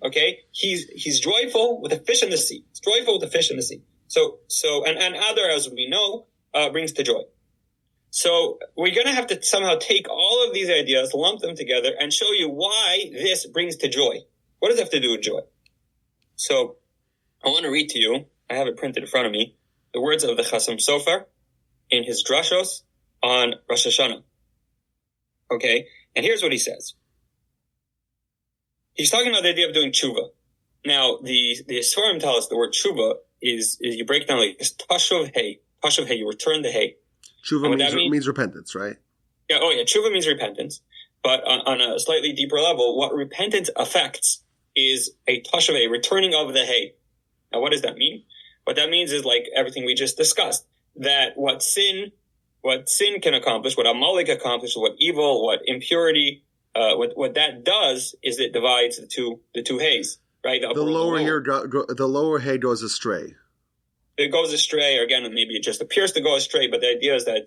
Speaker 2: okay, he's joyful with a fish in the sea. He's joyful with a fish in the sea. So and Adar, as we know, brings to joy. So we're going to have to somehow take all of these ideas, lump them together, and show you why this brings to joy. What does it have to do with joy? So I want to read to you, I have it printed in front of me, the words of the Chasam Sofer in his drashos on Rosh Hashanah. Okay? And here's what he says. He's talking about the idea of doing tshuva. Now, the Sfarim tell us the word tshuva is you break down like this, tashuv hey, you return the hey.
Speaker 1: Tshuva means repentance, right?
Speaker 2: Yeah, tshuva means repentance. But on a slightly deeper level, what repentance affects is a tashuv hey, returning of the hey. Now, what does that mean? What that means is like everything we just discussed, that what sin can accomplish, what Amaleik accomplished, what evil, what impurity, what that does is it divides the two hays. Right,
Speaker 1: the lower hay goes astray.
Speaker 2: It goes astray, or again, maybe it just appears to go astray. But the idea is that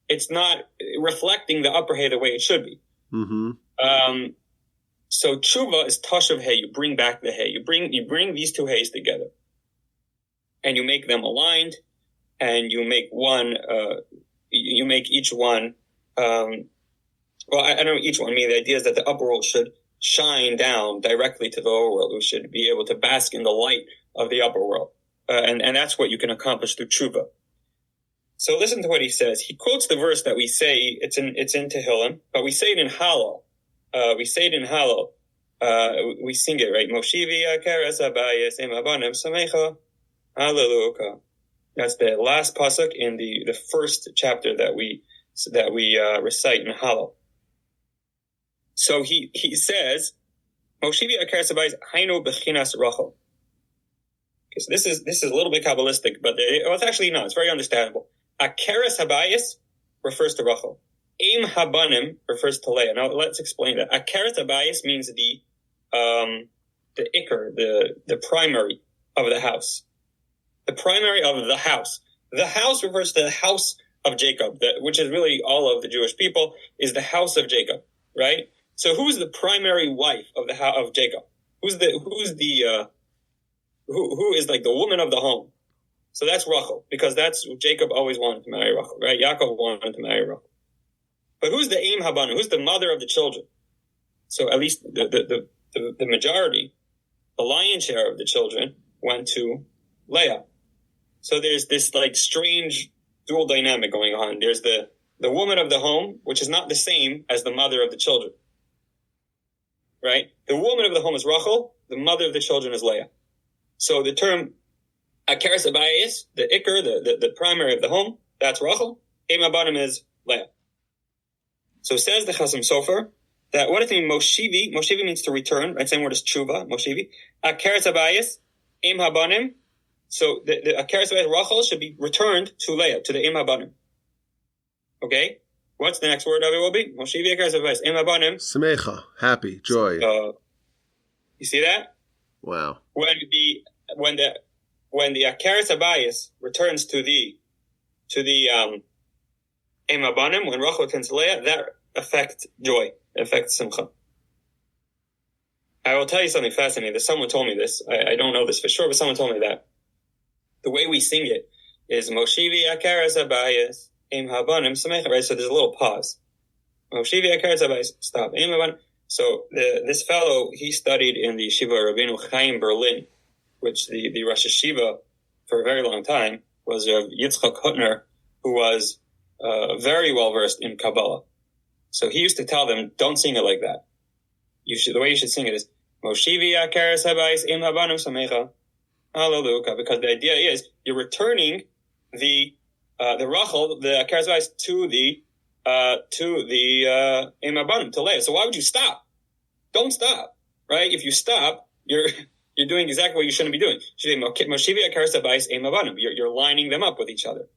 Speaker 2: it's not reflecting the upper hay the way it should be. Mm-hmm. So tshuva is tashuv hay. You bring back the hay. You bring these two hays together, and you make them aligned, and you make one. You make each one. I don't know each one. I mean, the idea is that the upper world should shine down directly to the lower world. We should be able to bask in the light of the upper world. And that's what you can accomplish through tshuva. So listen to what he says. He quotes the verse that we say, it's in Tehillim, but we say it in Hallel. We sing it, right? Moshivi akaras abayis emabanim samecha. Hallelujah. That's the last pasuk in the first chapter that we recite in Hallel. So he says, Moshivi akaras abayis hainu bechinas rachel. Okay, so this is a little bit Kabbalistic, but it's actually not. It's very understandable. Akeres habayis refers to Rachel. Aim habanim refers to Leah. Now let's explain that. Akeres habayis means the ikar, the primary of the house. The primary of the house. The house refers to the house of Jacob, which is really all of the Jewish people, is the house of Jacob, right? So who's the primary wife of Jacob? Who is like the woman of the home? So that's Rachel, because that's Jacob always wanted to marry Rachel, right? Yaakov wanted to marry Rachel. But who's the Im Habanu? Who's the mother of the children? So at least the majority, the lion's share of the children went to Leah. So there's this like strange dual dynamic going on. There's the woman of the home, which is not the same as the mother of the children. Right? The woman of the home is Rachel, the mother of the children is Leah. So the term Akeres Abayis, the Iker, the primary of the home, that's Rachel. Im Abanim is Leah. So says the Chasam Sofer that what does it mean? Moshivi means to return, right? Same word as tshuva, Moshivi. Akeres Abayis, Im Habanim. So the Akeres Abayis, Rachel should be returned to Leah, to the Im Habanim. Okay? What's the next word of it will be? Moshivi Akeres Abayis, Im Habanim.
Speaker 1: Semecha, happy, joy.
Speaker 2: You see that?
Speaker 1: Wow.
Speaker 2: When the Akeres Abayis returns to the Im Habanim, when Rachel returns to Leah, that affects joy, affects simcha. I will tell you something fascinating. That someone told me this. I don't know this for sure, but someone told me that the way we sing it is Moshivi Akeres Abayis Im Habanim Samecha. Right, so there's a little pause. Moshivi Akeres Abayis. Stop. Im Habanim. So this fellow, he studied in the Yeshiva Rabbeinu Chaim Berlin, which the Rosh Yeshiva for a very long time was Yitzchak Hutner, who was very well versed in Kabbalah. So he used to tell them, don't sing it like that. The way you should sing it is Moshivi Akeres Habayis Im Habanim Samecha. Hallelujah. Because the idea is you're returning the Rachel, the Akeres Habayis to the Im Habanim, to Leah. So why would you stop? Don't stop, right? If you stop, you're doing exactly what you shouldn't be doing. Moshivi Akeres Habayis Im Habanim. You're lining them up with each other,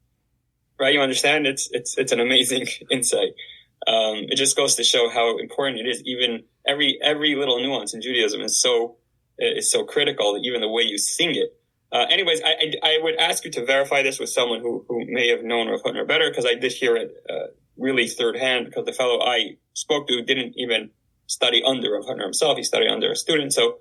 Speaker 2: right? You understand? It's an amazing insight. It just goes to show how important it is. Even every little nuance in Judaism is so critical. Even the way you sing it. Anyways, I would ask you to verify this with someone who may have known Rav Hutner better, because I did hear it really third hand, because the fellow I spoke to didn't even study under Rav Hutner himself. He studied under a student. So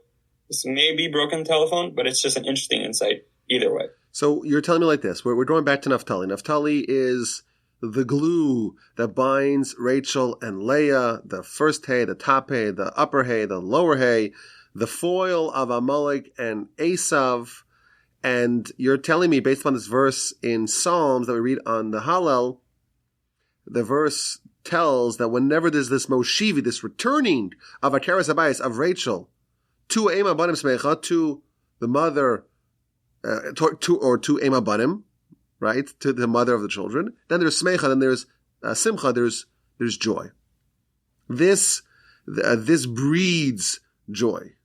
Speaker 2: this may be broken telephone, but it's just an interesting insight either way.
Speaker 1: So you're telling me like this. We're going back to Naftali. Naftali is the glue that binds Rachel and Leah, the first hay, the top hay, the upper hay, the lower hay, the foil of Amaleik and Esau. And you're telling me, based on this verse in Psalms that we read on the Hallel, the verse tells that whenever there's this Moshivi, this returning of Akeres Habayis, of Rachel, to Im Habanim Smecha, to the mother, to Im Habanim, right, to the mother of the children. Then there's Smecha, then there's Simcha, there's joy. This breeds joy.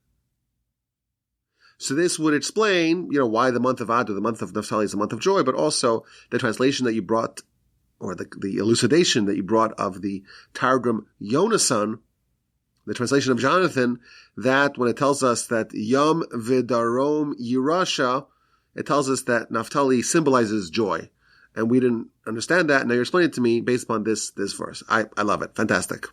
Speaker 1: So this would explain, why the month of Adar, the month of Naftali, is the month of joy, but also the translation that you brought, or the elucidation that you brought of the Targum Yonasan, the translation of Jonathan, that when it tells us that Yom Vidarom Yerusha, it tells us that Naftali symbolizes joy. And we didn't understand that. Now you're explaining it to me based upon this verse. I love it. Fantastic.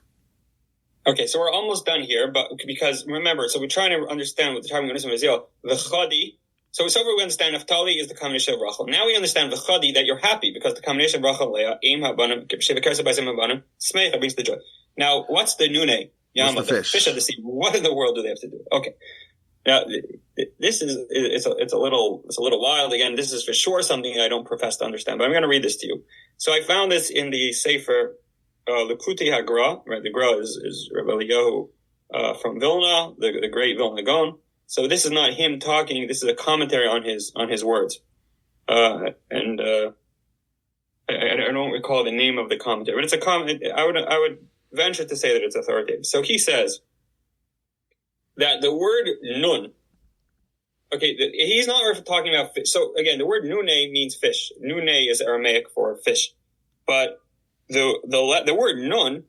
Speaker 2: Okay, so we're almost done here, but because remember, so we're trying to understand what the Targum Yonasan is. The Chadi. So we understand Naftali is the combination of Rachel. Now we understand the Chadi, that you're happy because the combination of Rachel, Leah, Im Habanim, Shevikaris Habayis Im Habanim, Smecha brings the joy. Now, what's the Nune?
Speaker 1: Yama, the fish
Speaker 2: of the sea. What in the world do they have to do? Okay. Now, this is it's a little wild. Again, this is for sure something I don't profess to understand, but I'm going to read this to you. So I found this in the Sefer Likutei HaGra. Right, the Gra is Rabbi Eliyahu from Vilna, the great Vilna Gaon. So this is not him talking. This is a commentary on his words. I don't recall the name of the commentary, but it's a comment. I would venture to say that it's authoritative. So he says that the word nun, okay, he's not talking about fish. So again, the word nune means fish. Nune is Aramaic for fish. But the word nun,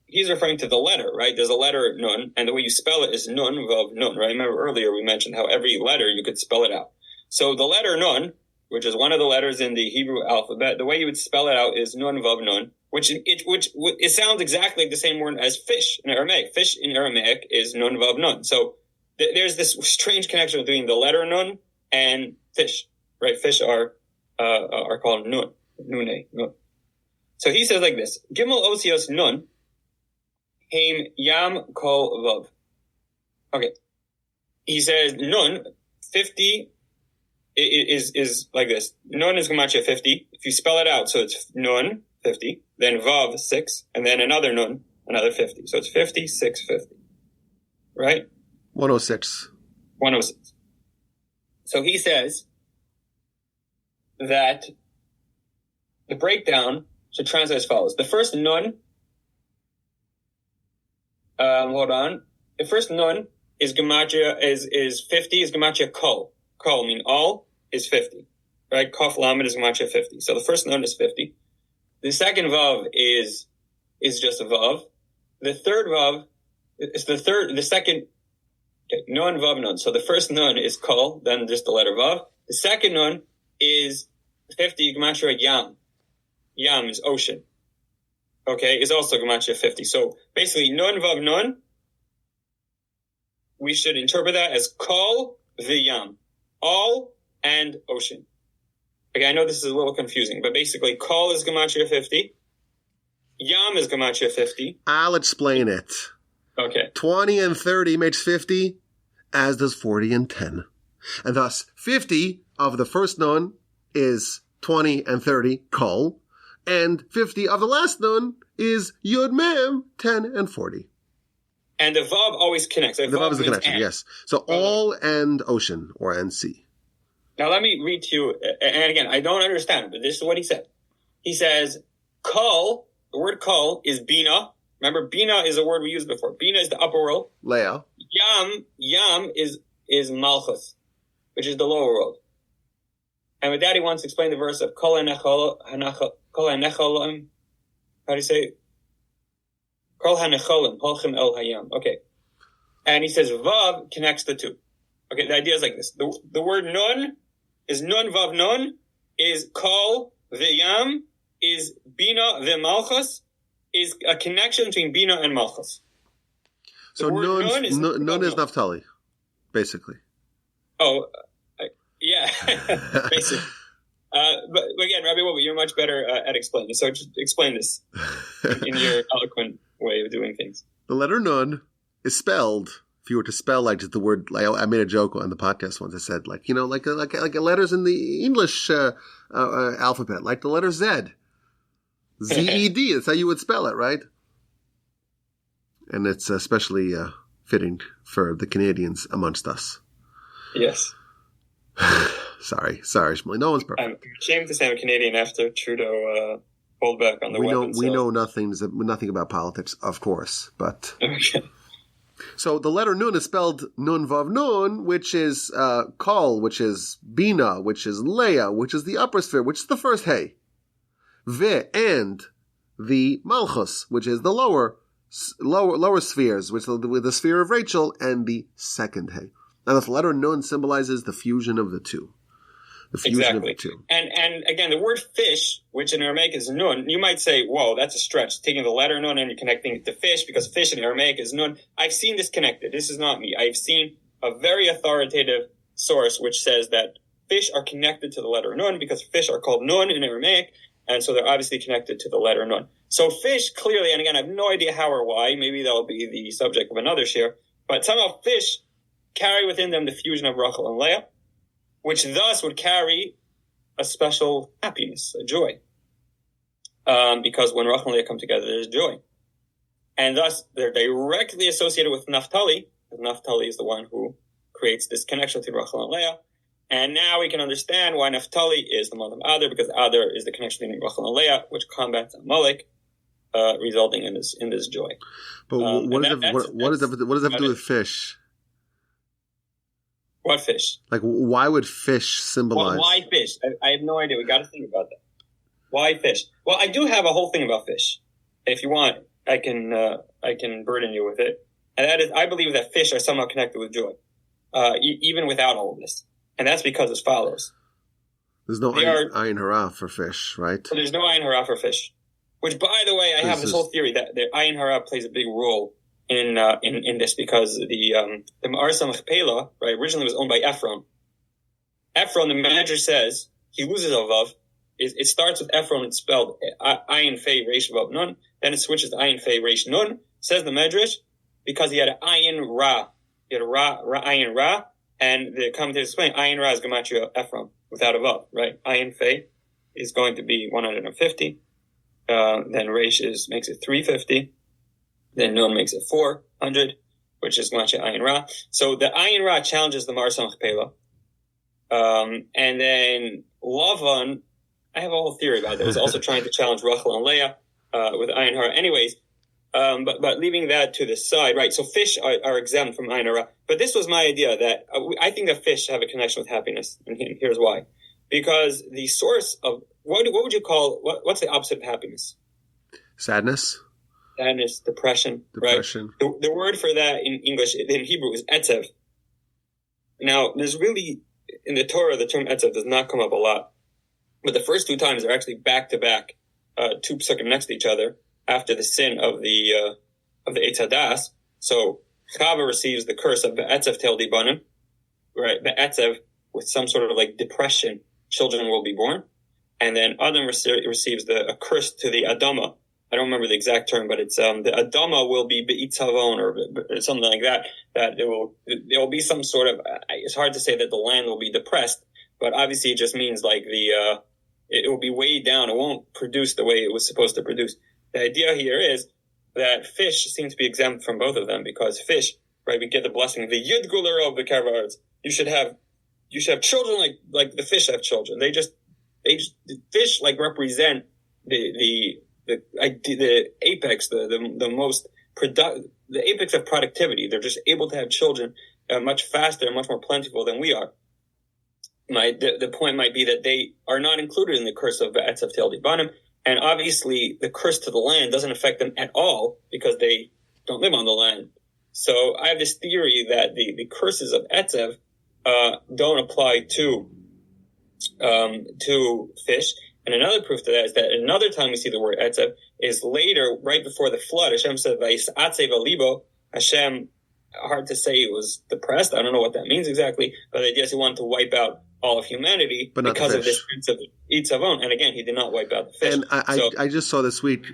Speaker 2: he's referring to the letter, right? There's a letter nun, and the way you spell it is nun, vav nun, right? Remember earlier we mentioned how every letter you could spell it out. So the letter nun which is one of the letters in the Hebrew alphabet, the way you would spell it out is nun vav nun, which it sounds exactly like the same word as fish in Aramaic. Fish in Aramaic is nun vav nun. So there's this strange connection between the letter nun and fish, right? Fish are called nun, nune, nun. So he says like this: Gimel osios nun, heim yam kol vav. Okay, he says nun 50 is like this. Nun is gematria 50. If you spell it out, so it's nun 50, then vav 6, and then another nun, another 50. So it's 50, 6, 50, right?
Speaker 1: 106.
Speaker 2: 106. So he says that the breakdown should translate as follows. The first nun, the first nun is gematria, is 50, is gematria kol. Kol, mean all, is 50, right? Kof lamed is gematria 50. So the first nun is 50. The second vav is just a vav. The third vav is the second, okay, nun vav nun. So the first nun is kol, then just the letter vav. The second nun is 50, gematria yam. Yam is ocean. Okay, is also gematria 50. So basically, nun vav nun, we should interpret that as kol v'yam. All and ocean. Okay, I know this is a little confusing, but basically, kol is gematria 50. Yam is gematria 50.
Speaker 1: I'll explain it.
Speaker 2: Okay.
Speaker 1: 20 and 30 makes 50, as does 40 and 10. And thus, 50 of the first nun is 20 and 30, kol, and 50 of the last nun is yud mem, 10 and 40.
Speaker 2: And the vav always connects.
Speaker 1: The vav is the connection, and. Yes. So all and ocean, or and sea.
Speaker 2: Now let me read to you, and again, I don't understand, but this is what he said. He says, kol, the word kol is bina. Remember, bina is a word we used before. Bina is the upper world.
Speaker 1: Leah.
Speaker 2: Yam is malchus, which is the lower world. And with that, he wants to explain the verse of kol hanecholim. How do you say it? Kol hanecholim, holchem el hayam. Okay. And he says, vav connects the two. Okay, the idea is like this. The word nun is nun vav nun, is kol v'yam, is bina v'malchus, is a connection between bina and malchus.
Speaker 1: So nun is Naftali, basically.
Speaker 2: Oh, yeah, basically. But again, Rabbi Botnick, you're much better at explaining. So just explain this in your eloquent way of doing things.
Speaker 1: The letter nun is spelled. If you were to spell like just the word, like I made a joke on the podcast once. I said like letters in the English alphabet, like the letter Z, Z-E-D. That's how you would spell it, right? And it's especially fitting for the Canadians amongst us.
Speaker 2: Yes.
Speaker 1: Sorry, Shmuly. No one's perfect.
Speaker 2: I'm ashamed to say I'm Canadian after Trudeau pulled back on the weapons.
Speaker 1: We know nothing about politics, of course, but
Speaker 2: okay.
Speaker 1: So the letter nun is spelled nun vav nun, which is kol, which is bina, which is leah, which is the upper sphere, which is the first hey, and the malchus, which is the lower spheres, which is the sphere of Rachel, and the second hey. Now the letter nun symbolizes the fusion of the two. The fusion of the two.
Speaker 2: And again, the word fish, which in Aramaic is nun, you might say, whoa, that's a stretch. Taking the letter nun and you're connecting it to fish, because fish in Aramaic is nun. I've seen this connected. This is not me. I've seen a very authoritative source which says that fish are connected to the letter nun because fish are called nun in Aramaic, and so they're obviously connected to the letter nun. So fish, clearly, and again, I have no idea how or why, maybe that'll be the subject of another share, but somehow fish carry within them the fusion of Rachel and Leah, which thus would carry a special happiness, a joy. Because when Rachel and Leah come together, there's joy. And thus, they're directly associated with Naftali, because Naftali is the one who creates this connection between Rachel and Leah. And now we can understand why Naftali is the month of Adar, because Adar is the connection between Rachel and Leah, which combats Amaleik, resulting in this joy.
Speaker 1: But what does that have to do with fish?
Speaker 2: What fish?
Speaker 1: Like, why would fish symbolize?
Speaker 2: Well, why fish? I have no idea. We got to think about that. Why fish? Well, I do have a whole thing about fish. If you want, I can burden you with it. And that is, I believe that fish are somehow connected with joy, even without all of this. And that's because as follows.
Speaker 1: There's no ayin hara for fish, right?
Speaker 2: So there's no ayin hara for fish. Which, by the way, I have this whole theory that the ayin hara plays a big role in this because the Ma'ar Machpelah, right, originally was owned by Ephron. Ephron, the manager says, he loses a vav. It starts with Ephron, it's spelled ayin fei reish vav nun. Then it switches to ayin fei reish nun. Says the Medrash, because he had an ayin ra. He had a ayin ra, and the commentators explain ayin ra is gematria Ephron without a vav, right? Ayin fei is going to be 150. Then reish makes it 350. Then nun makes it 400, which is gematria ayin ra. So the ayin ra challenges the Ma'ar Machpelah. And then Lavan, I have a whole theory about that. Was also trying to challenge Rachel and Leah with ayin hara. Anyways, but leaving that to the side, right? So fish are exempt from ayin hara. But this was my idea that I think that fish have a connection with happiness, and here's why: because the source of what would you call what's the opposite of happiness?
Speaker 1: Sadness,
Speaker 2: depression. Right? The word for that in English, in Hebrew, is etzev. Now, there's really in the Torah, the term etzev does not come up a lot. But the first two times are actually back to back, two psukim next to each other after the sin of the Eitz Hadas. So Chava receives the curse of Be'etzev Tel Dibanim, right? Be'etzev, with some sort of like depression, children will be born. And then Adam receives a curse to the Adama. I don't remember the exact term, but it's the Adama will be Be'itzavon or something like that. That there will be some sort of. It's hard to say that the land will be depressed, but obviously it just means like it will be weighed down. It won't produce the way it was supposed to produce. The idea here is that fish seem to be exempt from both of them because fish, right? We get the blessing, the Yud Guler of the Kabbalists. You should have children like the fish have children. The fish like represent the apex, the most the apex of productivity. They're just able to have children much faster and much more plentiful than we are. The point might be that they are not included in the curse of Be'etzev Tel Dibanim, and obviously the curse to the land doesn't affect them at all because they don't live on the land. So I have this theory that the curses of Etzev don't apply to fish. And another proof to that is that another time we see the word Etzev is later, right before the flood. Hashem said, "Vayisatzev alibo." Hashem, hard to say, it was depressed. I don't know what that means exactly, but I guess he wanted to wipe out all of humanity because of this sense of Itzavon. And again, he did not wipe out the fish.
Speaker 1: And I just saw this week,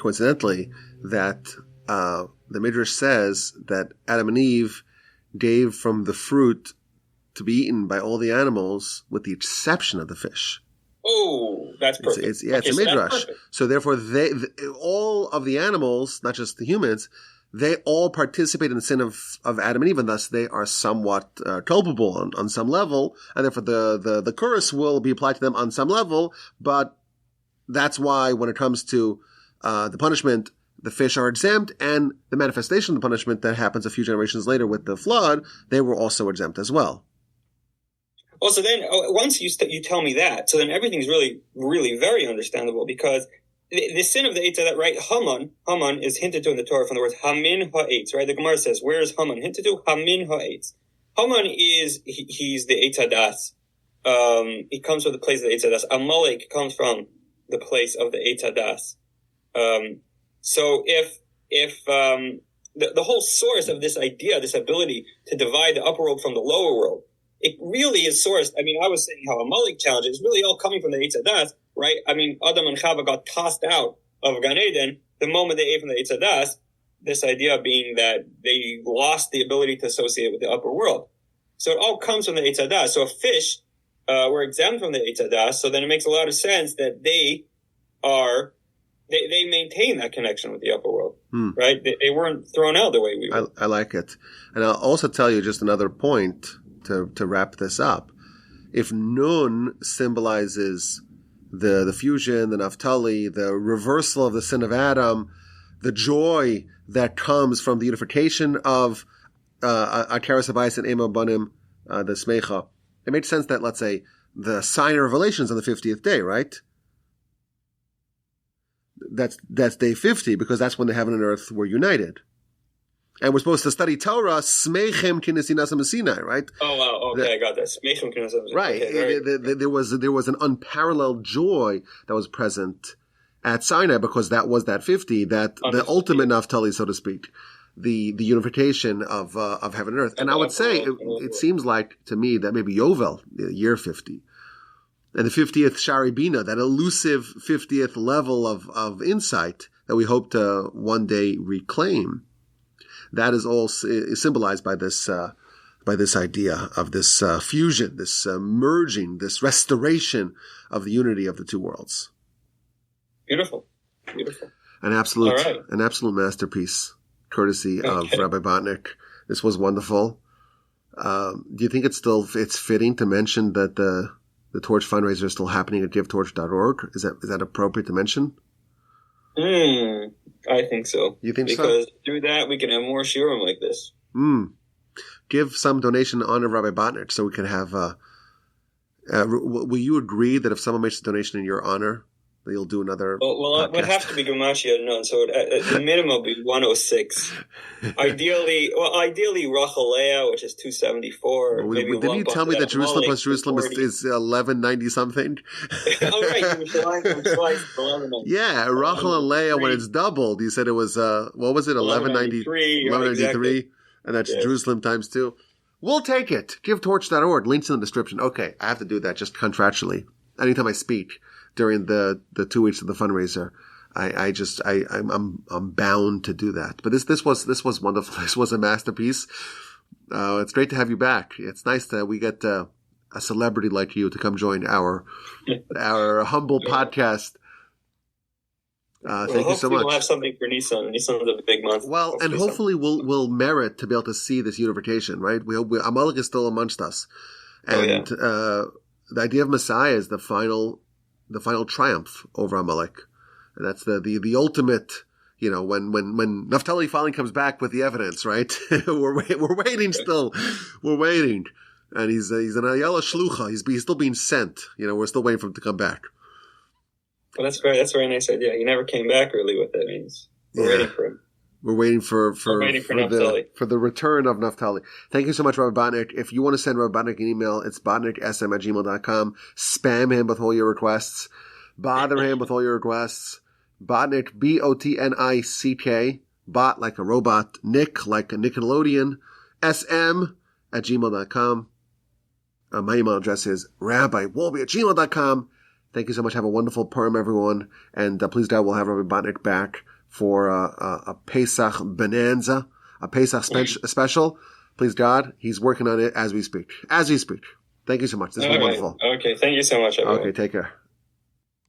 Speaker 1: coincidentally, that the Midrash says that Adam and Eve gave from the fruit to be eaten by all the animals with the exception of the fish.
Speaker 2: Oh, that's perfect.
Speaker 1: It's a Midrash. So therefore, all of the animals, not just the humans, they all participate in the sin of Adam and Eve, and thus they are somewhat culpable on some level, and therefore the curse will be applied to them on some level, but that's why when it comes to the punishment, the fish are exempt, and the manifestation of the punishment that happens a few generations later with the flood, they were also exempt as well.
Speaker 2: Well, so then once you tell me that, so then everything's really, really very understandable because the sin of the Eitz Hadas, right? Haman is hinted to in the Torah from the words Hamin ha'etz, right? The Gemara says, where is Haman hinted to? Hamin ha'etz. Haman he's the Eitz Hadas. He comes from the place of the Eitz Hadas. Amaleik comes from the place of the Eitz Hadas. So if the whole source of this idea, this ability to divide the upper world from the lower world, it really is sourced. I mean, I was saying how Amaleik challenge is really all coming from the Eitz Hadas, right? I mean, Adam and Chava got tossed out of Gan Eden the moment they ate from the Eitz Hadas, this idea being that they lost the ability to associate with the upper world. So it all comes from the Eitz Hadas. So if fish were exempt from the Eitz Hadas, so then it makes a lot of sense that they maintain that connection with the upper world, right? They weren't thrown out the way we were.
Speaker 1: I like it. And I'll also tell you just another point to wrap this up. If Nun symbolizes the fusion, the Naftali, the reversal of the sin of Adam, the joy that comes from the unification of Akaras Habayis and Ema Banim, the Smecha, it makes sense that, let's say, the sign of revelations on the 50th day, right? That's day 50, because that's when the heaven and earth were united. And we're supposed to study Torah, Smechem Kinesinasam Sinai, right?
Speaker 2: Oh, wow. Okay, I got that. Smechem Kinesinasam.
Speaker 1: Right.
Speaker 2: Okay,
Speaker 1: there was an unparalleled joy that was present at Sinai because that was that 50, that the ultimate Naftali, so to speak, the unification of heaven and earth. And I would say it seems like to me that maybe Yovel, year 50, and the 50th Shari Bina, that elusive 50th level of insight that we hope to one day reclaim. That is all symbolized by this idea of this fusion, this merging, this restoration of the unity of the two worlds.
Speaker 2: Beautiful.
Speaker 1: An absolute masterpiece, courtesy of Rabbi Botnick. This was wonderful. Do you think it's fitting to mention that the Torch fundraiser is still happening at givetorch.org? Is that appropriate to mention?
Speaker 2: I think so.
Speaker 1: You think so?
Speaker 2: Because through that, we can have more shiurim like this.
Speaker 1: Give some donation in honor of Rabbi Botnick so we can have... will you agree that if someone makes a donation in your honor, that you'll do another
Speaker 2: Well, it would have to be Gamashia unknown, so the minimum would be 106. Ideally, Rachel Leah, which is 274.
Speaker 1: Didn't you tell me that Jerusalem plus Jerusalem is 1190 something?
Speaker 2: Oh, right. Yerushalayim.
Speaker 1: Yeah, Rachel and Leah, when it's doubled, you said it was, what was it, 1193? 1193, exactly. And that's Jerusalem times 2. We'll take it. GiveTorch.org. Links in the description. Okay, I have to do that just contractually. Anytime I speak during the 2 weeks of the fundraiser, I'm bound to do that. But this was wonderful. This was a masterpiece. It's great to have you back. It's nice that we get a celebrity like you to come join our humble podcast. Thank you so much.
Speaker 2: We'll have something for Nissan. Nissan's a big month.
Speaker 1: Well, and hopefully we'll merit to be able to see this unification, right? Amaleik is still amongst us, and the idea of Messiah is the final triumph over Amaleik, and that's the ultimate. You know, when Naftali finally comes back with the evidence, right? we're waiting still. We're waiting, and he's an Ayala Shlucha. He's still being sent. You know, we're still waiting for him to come back.
Speaker 2: Well, that's great. That's a very nice idea. He never came back really with it. Means we're waiting for him.
Speaker 1: We're waiting for the return of Naftali. Thank you so much, Rabbi Botnick. If you want to send Rabbi Botnick an email, it's botnicksm@gmail.com. Spam him with all your requests. Bother him with all your requests. Botnick, Botnick, bot like a robot, Nick like a Nickelodeon, sm@gmail.com. My email address is rabbiwolbe@gmail.com. Thank you so much. Have a wonderful Purim, everyone. And please, God, we'll have Rabbi Botnick back for a Pesach bonanza, a Pesach special. Please, God, he's working on it as we speak. Thank you so much. This was wonderful.
Speaker 2: Okay, thank you so much, everyone.
Speaker 1: Okay, take care.